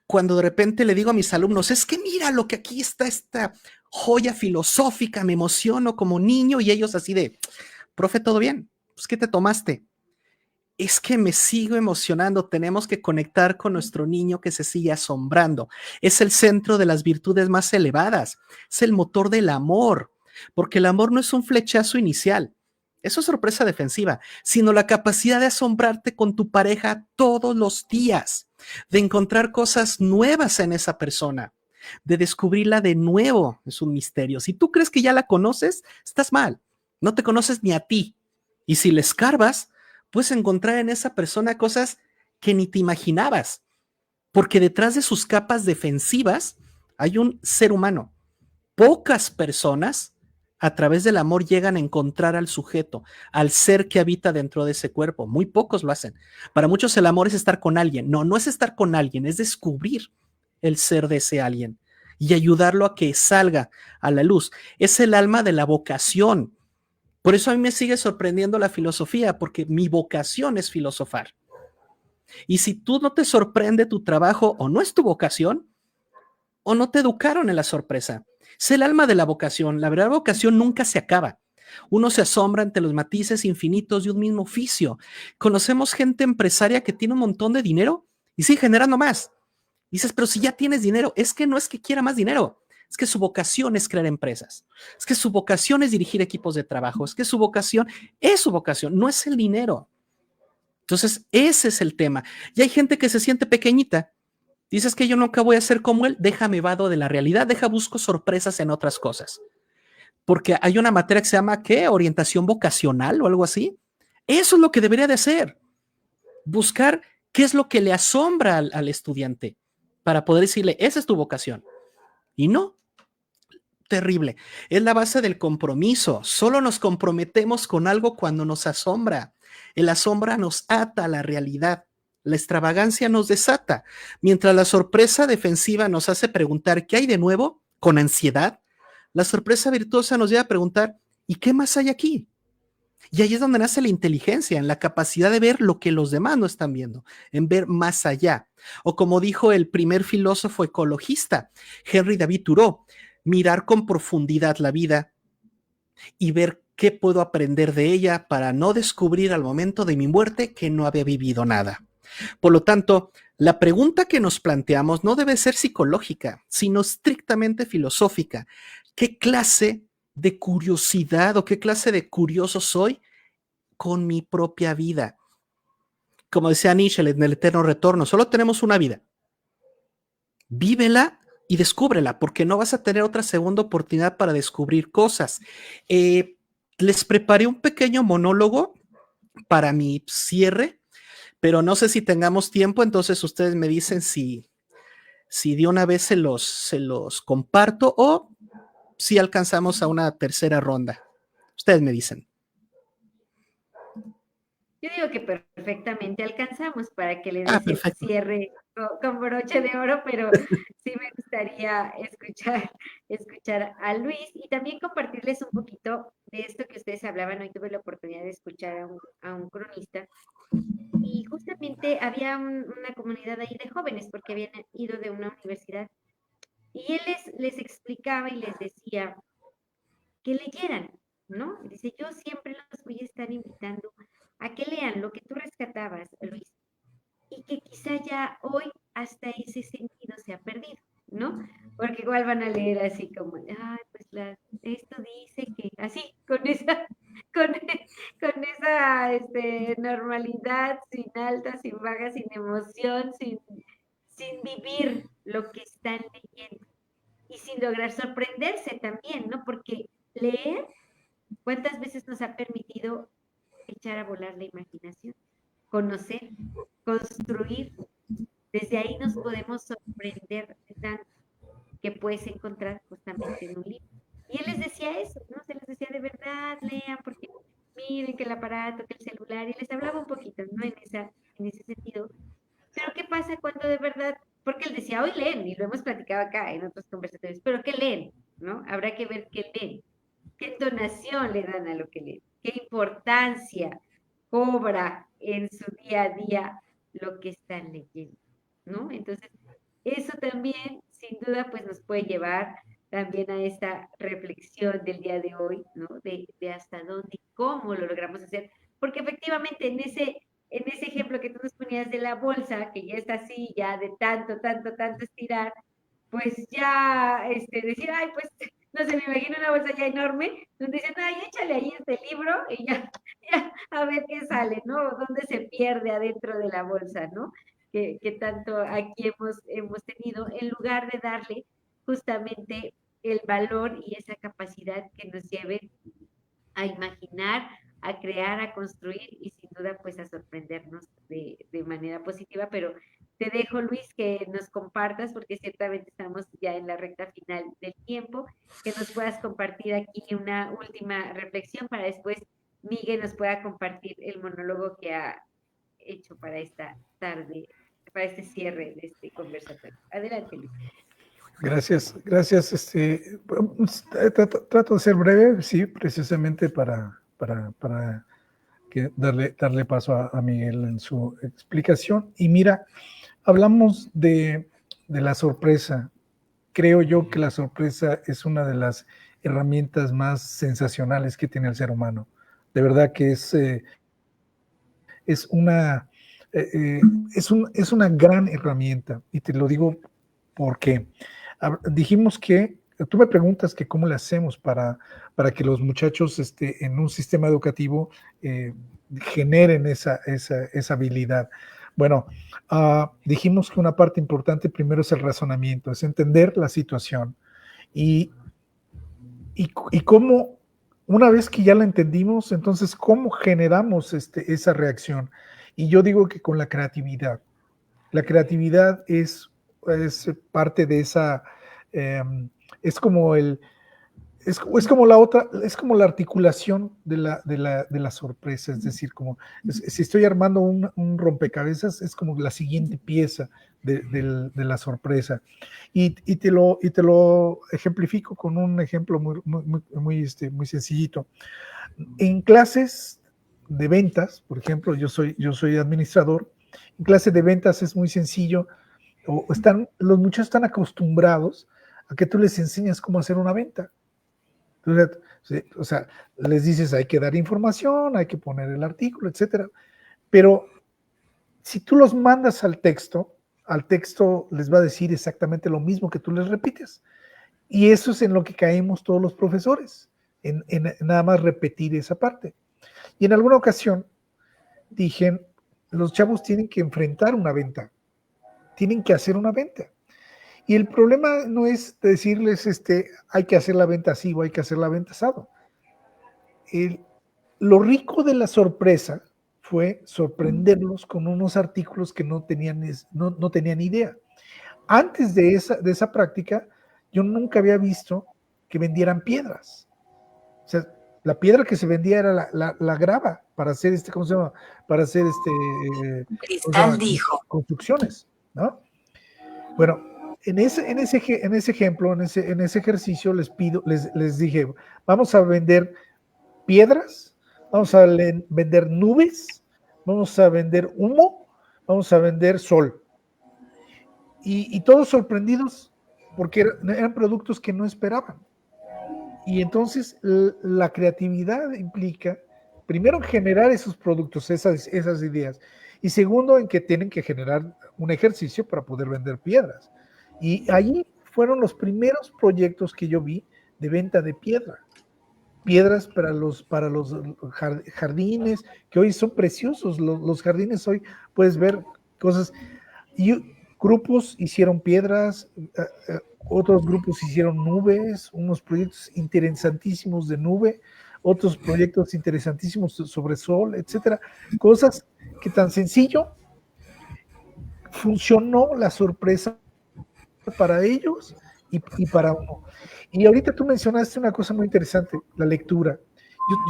Cuando de repente le digo a mis alumnos, es que mira lo que aquí está, esta joya filosófica, me emociono como niño, y ellos así de, profe, ¿todo bien? Pues, ¿qué te tomaste? Es que me sigo emocionando, tenemos que conectar con nuestro niño que se sigue asombrando. Es el centro de las virtudes más elevadas, es el motor del amor, porque el amor no es un flechazo inicial, eso es sorpresa defensiva, sino la capacidad de asombrarte con tu pareja todos los días, de encontrar cosas nuevas en esa persona, de descubrirla de nuevo. Es un misterio. Si tú crees que ya la conoces, estás mal, no te conoces ni a ti. Y si le escarbas, puedes encontrar en esa persona cosas que ni te imaginabas, porque detrás de sus capas defensivas hay un ser humano. Pocas personas a través del amor llegan a encontrar al sujeto, al ser que habita dentro de ese cuerpo. Muy pocos lo hacen. Para muchos el amor es estar con alguien. No, no es estar con alguien, es descubrir el ser de ese alguien y ayudarlo a que salga a la luz. Es el alma de la vocación. Por eso a mí me sigue sorprendiendo la filosofía, porque mi vocación es filosofar. Y si tú no te sorprende tu trabajo, o no es tu vocación, o no te educaron en la sorpresa. Es el alma de la vocación. La verdadera vocación nunca se acaba. Uno se asombra ante los matices infinitos de un mismo oficio. Conocemos gente empresaria que tiene un montón de dinero y sigue generando más. Dices, pero si ya tienes dinero, es que no es que quiera más dinero, es que su vocación es crear empresas, es que su vocación es dirigir equipos de trabajo, es que su vocación es su vocación, no es el dinero. Entonces, ese es el tema. Y hay gente que se siente pequeñita. Dices que yo nunca voy a ser como él, déjame vado de la realidad, busco sorpresas en otras cosas. Porque hay una materia que se llama, ¿qué? Orientación vocacional o algo así. Eso es lo que debería de hacer. Buscar qué es lo que le asombra al estudiante para poder decirle, esa es tu vocación. Y no, terrible. Es la base del compromiso. Solo nos comprometemos con algo cuando nos asombra. El asombra nos ata a la realidad. La extravagancia nos desata. Mientras la sorpresa defensiva nos hace preguntar qué hay de nuevo con ansiedad, la sorpresa virtuosa nos lleva a preguntar, ¿y qué más hay aquí? Y ahí es donde nace la inteligencia, en la capacidad de ver lo que los demás no están viendo, en ver más allá. O como dijo el primer filósofo ecologista, Henry David Thoreau, mirar con profundidad la vida y ver qué puedo aprender de ella para no descubrir al momento de mi muerte que no había vivido nada. Por lo tanto, la pregunta que nos planteamos no debe ser psicológica, sino estrictamente filosófica. ¿Qué clase de curiosidad o qué clase de curioso soy con mi propia vida? Como decía Nietzsche en El eterno retorno, solo tenemos una vida. Vívela y descúbrela, porque no vas a tener otra segunda oportunidad para descubrir cosas. Les preparé un pequeño monólogo para mi cierre, pero no sé si tengamos tiempo, entonces ustedes me dicen si de una vez se los comparto o si alcanzamos a una tercera ronda. Ustedes me dicen. Yo digo que perfectamente alcanzamos para que le Ah, des el perfecto. cierre con broche de oro, pero sí me gustaría escuchar a Luis y también compartirles un poquito de esto que ustedes hablaban. Hoy tuve la oportunidad de escuchar a un cronista y justamente había una comunidad ahí de jóvenes porque habían ido de una universidad Y él les explicaba y les decía que leyeran, ¿no? Dice, yo siempre los voy a estar invitando a que lean lo que tú rescatabas, Luis, y que quizá ya hoy hasta ese sentido se ha perdido, ¿no? Porque igual van a leer así como, ay, pues esto dice que, así, con, con esa normalidad, sin alta, sin baja, sin emoción, sin vivir lo que están leyendo y sin lograr sorprenderse también, ¿no? Porque leer, ¿cuántas veces nos ha permitido echar a volar la imaginación? Conocer, construir. Desde ahí nos podemos sorprender tanto que puedes encontrar justamente en un libro. Y él les decía eso, ¿no? Se les decía de verdad, lean, porque miren que el aparato, que el celular, y les hablaba un poquito, ¿no? En ese sentido. Pero ¿qué pasa cuando de verdad, porque él decía, hoy leen, y lo hemos platicado acá en otros conversatorios, pero ¿qué leen? ¿No? Habrá que ver qué leen, qué entonación le dan a lo que leen, qué importancia cobra en su día a día lo que están leyendo, ¿no? Entonces, eso también, sin duda, pues nos puede llevar también a esta reflexión del día de hoy, ¿no? De hasta dónde y cómo lo logramos hacer, porque efectivamente en ese ejemplo que tú nos ponías de la bolsa, que ya está así, ya de tanto estirar, pues ya decir, ay, pues, no sé, me imagino una bolsa ya enorme, donde dicen, ay, échale ahí este libro y ya, a ver qué sale, ¿no? ¿Dónde se pierde adentro de la bolsa, ¿no? Que tanto aquí hemos tenido, en lugar de darle justamente el valor y esa capacidad que nos lleve a imaginar, a crear, a construir y sin duda pues a sorprendernos de manera positiva, pero te dejo Luis que nos compartas porque ciertamente estamos ya en la recta final del tiempo, que nos puedas compartir aquí una última reflexión para después Miguel nos pueda compartir el monólogo que ha hecho para esta tarde, para este cierre de este conversatorio. Adelante Luis. Gracias, gracias. Trato de ser breve, sí, precisamente para darle paso a Miguel en su explicación. Y mira, hablamos de la sorpresa. Creo yo que la sorpresa es una de las herramientas más sensacionales que tiene el ser humano. De verdad que es una, es una gran herramienta. Y te lo digo porque dijimos que, tú me preguntas que cómo le hacemos para que los muchachos en un sistema educativo generen esa habilidad. Bueno, dijimos que una parte importante primero es el razonamiento, es entender la situación y cómo, una vez que ya la entendimos, entonces cómo generamos esa reacción. Y yo digo que con la creatividad. La creatividad es parte de esa, es como la otra, es como la articulación de la sorpresa, es decir, si estoy armando un rompecabezas, es como la siguiente pieza de la sorpresa. Y te lo ejemplifico con un ejemplo muy sencillito. En clases de ventas, por ejemplo, yo soy administrador, en clase de ventas es muy sencillo, los muchachos están acostumbrados a que tú les enseñas cómo hacer una venta. O sea, les dices hay que dar información, hay que poner el artículo, etcétera. Pero si tú los mandas al texto les va a decir exactamente lo mismo que tú les repites. Y eso es en lo que caemos todos los profesores, en nada más repetir esa parte. Y en alguna ocasión dije, los chavos tienen que enfrentar una venta, tienen que hacer una venta. Y el problema no es decirles, hay que hacer la venta así o hay que hacer la venta asado. Lo rico de la sorpresa fue sorprenderlos con unos artículos que no tenían idea. Antes de esa práctica, yo nunca había visto que vendieran piedras. O sea, la piedra que se vendía era la grava para hacer ¿cómo se llama? Para hacer Cristal dijo. Construcciones, ¿no? Bueno, en ese ejemplo, en ese ejercicio les dije, vamos a vender piedras, vamos a vender nubes, vamos a vender humo, vamos a vender sol. Y todos sorprendidos porque eran productos que no esperaban. Y entonces la creatividad implica, primero, generar esos productos, esas ideas, y segundo, en que tienen que generar un ejercicio para poder vender piedras. Y allí fueron los primeros proyectos que yo vi de venta de piedras para los jardines, que hoy son preciosos. Los jardines hoy puedes ver cosas, y grupos hicieron piedras, otros grupos hicieron nubes, unos proyectos interesantísimos de nube, otros proyectos interesantísimos sobre sol, etcétera. Cosas que tan sencillo funcionó la sorpresa para ellos y para uno. Y ahorita tú mencionaste una cosa muy interesante, la lectura.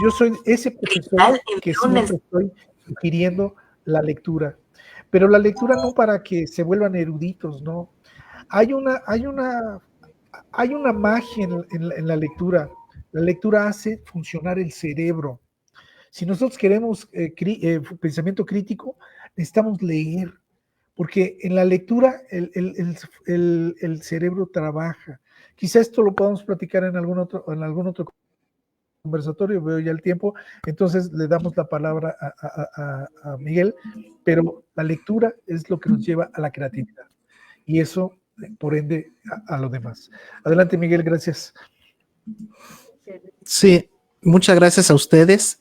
Yo soy ese profesor que siempre estoy sugiriendo la lectura, pero la lectura no para que se vuelvan eruditos, no. Hay una magia en la lectura. La lectura hace funcionar el cerebro. Si nosotros queremos pensamiento crítico, necesitamos leer, porque en la lectura el cerebro trabaja. Quizá esto lo podamos platicar en algún otro conversatorio, veo ya el tiempo, entonces le damos la palabra a Miguel, pero la lectura es lo que nos lleva a la creatividad, y eso, por ende, a lo demás. Adelante, Miguel, gracias. Sí, muchas gracias a ustedes.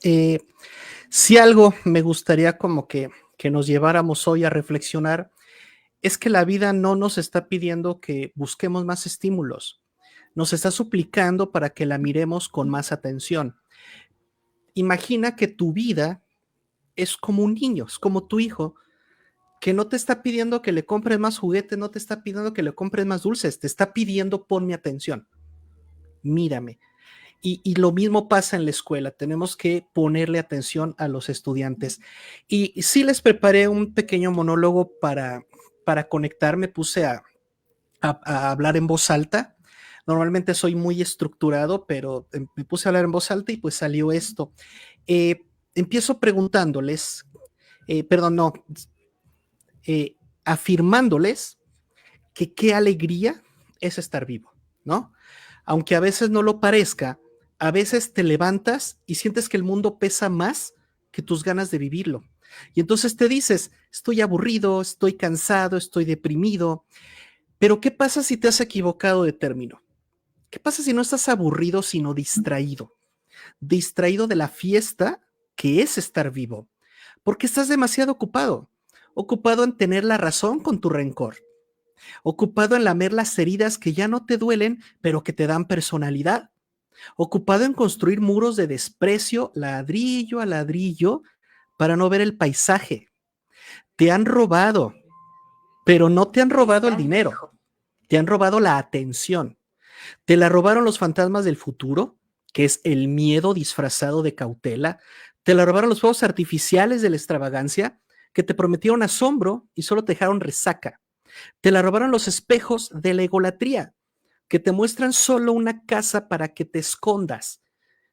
Si algo me gustaría como que nos lleváramos hoy a reflexionar, es que la vida no nos está pidiendo que busquemos más estímulos, nos está suplicando para que la miremos con más atención. Imagina que tu vida es como un niño, es como tu hijo, que no te está pidiendo que le compres más juguetes, no te está pidiendo que le compres más dulces, te está pidiendo ponme atención, mírame. Y lo mismo pasa en la escuela, tenemos que ponerle atención a los estudiantes. Y sí les preparé un pequeño monólogo para conectar, me puse a hablar en voz alta. Normalmente soy muy estructurado, pero me puse a hablar en voz alta y pues salió esto. Empiezo preguntándoles, afirmándoles que qué alegría es estar vivo, ¿no? Aunque a veces no lo parezca, a veces te levantas y sientes que el mundo pesa más que tus ganas de vivirlo. Y entonces te dices, estoy aburrido, estoy cansado, estoy deprimido. Pero ¿qué pasa si te has equivocado de término? ¿Qué pasa si no estás aburrido, sino distraído? Distraído de la fiesta que es estar vivo. Porque estás demasiado ocupado. Ocupado en tener la razón con tu rencor. Ocupado en lamer las heridas que ya no te duelen, pero que te dan personalidad. Ocupado en construir muros de desprecio, ladrillo a ladrillo, para no ver el paisaje. Te han robado, pero no te han robado el dinero. Te han robado la atención. Te la robaron los fantasmas del futuro, que es el miedo disfrazado de cautela. Te la robaron los fuegos artificiales de la extravagancia, que te prometieron asombro y solo te dejaron resaca. Te la robaron los espejos de la egolatría, que te muestran solo una casa para que te escondas,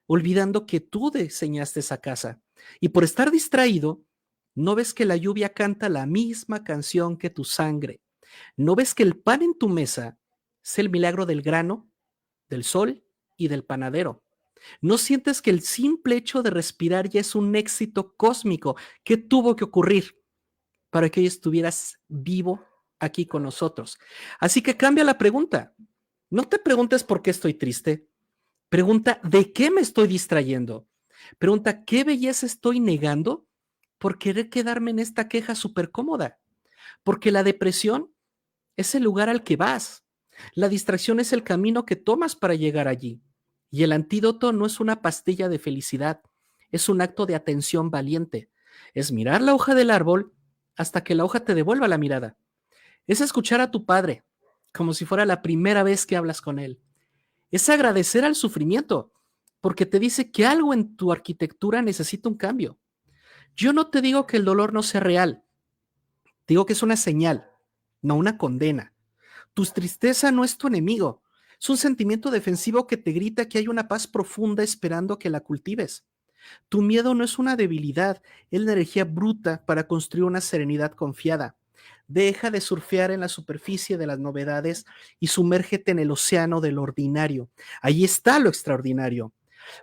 olvidando que tú diseñaste esa casa. Y por estar distraído, no ves que la lluvia canta la misma canción que tu sangre. No ves que el pan en tu mesa es el milagro del grano, del sol y del panadero. No sientes que el simple hecho de respirar ya es un éxito cósmico que tuvo que ocurrir para que hoy estuvieras vivo aquí con nosotros. Así que cambia la pregunta. No te preguntes por qué estoy triste. Pregunta, ¿de qué me estoy distrayendo? Pregunta, ¿qué belleza estoy negando por querer quedarme en esta queja súper cómoda? Porque la depresión es el lugar al que vas. La distracción es el camino que tomas para llegar allí. Y el antídoto no es una pastilla de felicidad, es un acto de atención valiente. Es mirar la hoja del árbol hasta que la hoja te devuelva la mirada. Es escuchar a tu padre como si fuera la primera vez que hablas con él. Es agradecer al sufrimiento porque te dice que algo en tu arquitectura necesita un cambio. Yo no te digo que el dolor no sea real, digo que es una señal, no una condena. Tu tristeza no es tu enemigo, es un sentimiento defensivo que te grita que hay una paz profunda esperando que la cultives. Tu miedo no es una debilidad, es la energía bruta para construir una serenidad confiada. Deja de surfear en la superficie de las novedades y sumérgete en el océano del ordinario. Ahí está lo extraordinario.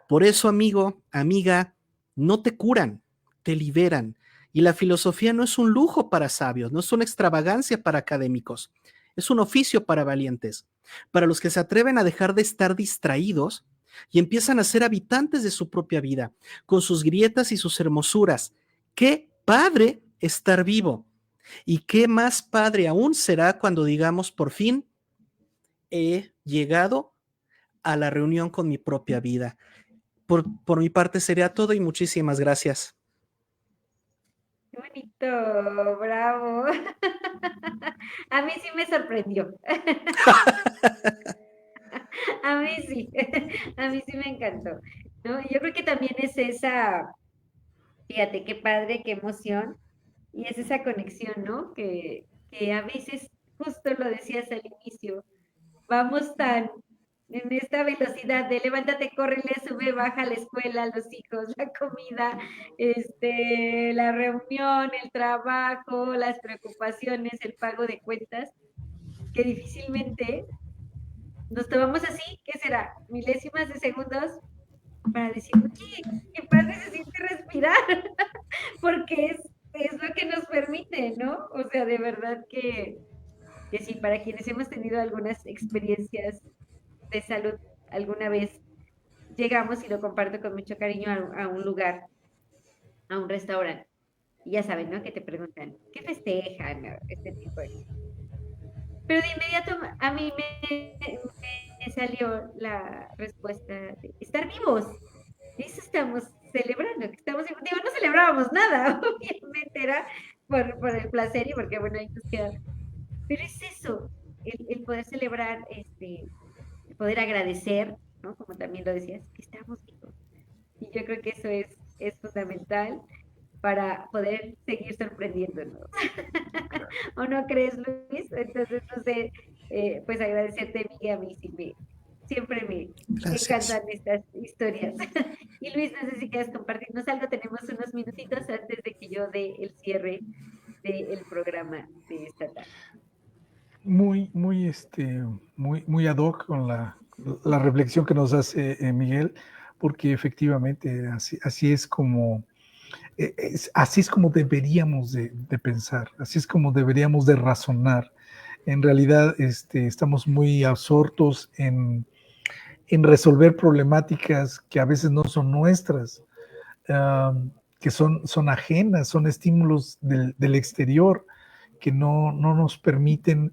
Por eso, amigo, amiga, no te curan, te liberan. Y la filosofía no es un lujo para sabios, no es una extravagancia para académicos, es un oficio para valientes, para los que se atreven a dejar de estar distraídos y empiezan a ser habitantes de su propia vida, con sus grietas y sus hermosuras. ¡Qué padre estar vivo! Y qué más padre aún será cuando digamos por fin he llegado a la reunión con mi propia vida. Por mi parte sería todo y muchísimas gracias. Qué bonito, bravo. A mí sí me sorprendió. A mí sí, a mí sí me encantó, ¿no? Yo creo que también es esa, fíjate, qué padre, qué emoción, y es esa conexión, ¿no? Que a veces, justo lo decías al inicio, vamos tan en esta velocidad de levántate, córrele, sube, baja a la escuela, los hijos, la comida, la reunión, el trabajo, las preocupaciones, el pago de cuentas, que difícilmente nos tomamos así, ¿qué será? Milésimas de segundos para decir, oye, qué padre se siente respirar, porque es lo que nos permite, ¿no? O sea, de verdad que sí, para quienes hemos tenido algunas experiencias de salud alguna vez, llegamos y lo comparto con mucho cariño a un lugar, a un restaurante. Y ya saben, ¿no? Que te preguntan, ¿qué festejan? Este tipo de cosas. Pero de inmediato a mí me salió la respuesta de estar vivos. Eso estamos celebrando, que estamos, digo, no celebrábamos nada, obviamente era por el placer y porque, bueno, ahí nos queda. Pero es eso, el poder celebrar, el poder agradecer, ¿no? Como también lo decías, que estamos vivos. Y yo creo que eso es fundamental para poder seguir sorprendiéndonos. ¿O no crees, Luis? Entonces, no sé, pues agradecerte, Miguel, a mí sí siempre me encantan estas historias. Y Luis, no sé si quieres compartirnos algo, tenemos unos minutitos antes de que yo dé el cierre del programa de esta tarde. Muy, muy ad hoc con la reflexión que nos hace Miguel, porque efectivamente así es como así es como deberíamos de pensar, así es como deberíamos de razonar. En realidad estamos muy absortos en resolver problemáticas que a veces no son nuestras, que son ajenas, son estímulos del exterior que no nos permiten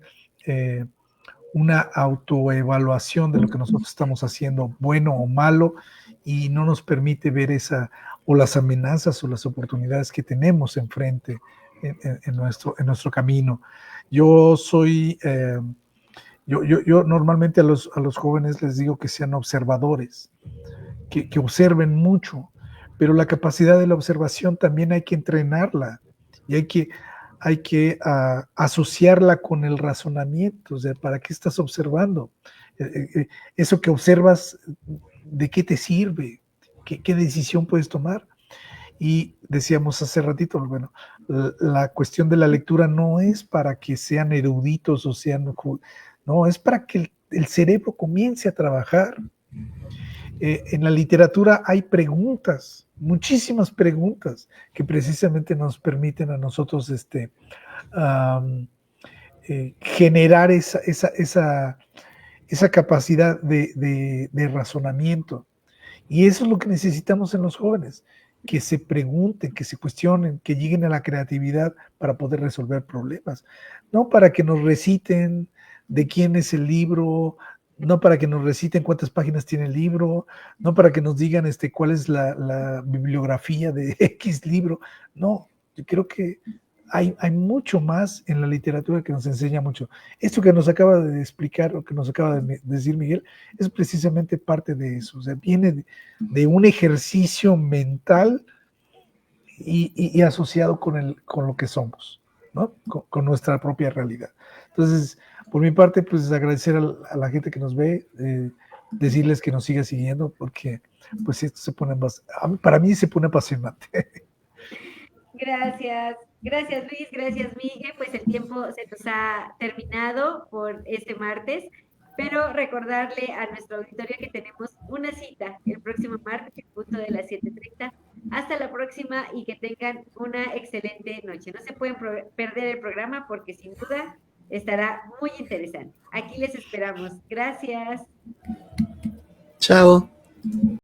una autoevaluación de lo que nosotros estamos haciendo, bueno o malo, y no nos permite ver o las amenazas o las oportunidades que tenemos enfrente en nuestro camino. Yo soy, yo normalmente a los jóvenes les digo que sean observadores, que observen mucho, pero la capacidad de la observación también hay que entrenarla y hay que asociarla con el razonamiento. O sea, ¿para qué estás observando? Eso que observas, ¿de qué te sirve? ¿Qué decisión puedes tomar? Y decíamos hace ratito, bueno, la cuestión de la lectura no es para que sean eruditos o sean, no, es para que el cerebro comience a trabajar. En la literatura hay preguntas, muchísimas preguntas que precisamente nos permiten a nosotros generar esa capacidad de razonamiento. Y eso es lo que necesitamos en los jóvenes, que se pregunten, que se cuestionen, que lleguen a la creatividad para poder resolver problemas, no para que nos reciten de quién es el libro, no para que nos reciten cuántas páginas tiene el libro, no para que nos digan cuál es la bibliografía de X libro. No, yo creo que hay mucho más en la literatura que nos enseña mucho. Esto que nos acaba de explicar, o que nos acaba de decir Miguel, es precisamente parte de eso. O sea, viene de un ejercicio mental y asociado con lo que somos, ¿no? Con nuestra propia realidad. Entonces, por mi parte, pues agradecer a la gente que nos ve, decirles que nos siga siguiendo, porque pues esto para mí se pone apasionante. Gracias. Gracias Luis, gracias Miguel, pues el tiempo se nos ha terminado por este martes, pero recordarle a nuestro auditorio que tenemos una cita el próximo martes en punto de las 7:30. Hasta la próxima y que tengan una excelente noche. No se pueden perder el programa porque sin duda estará muy interesante. Aquí les esperamos. Gracias. Chao.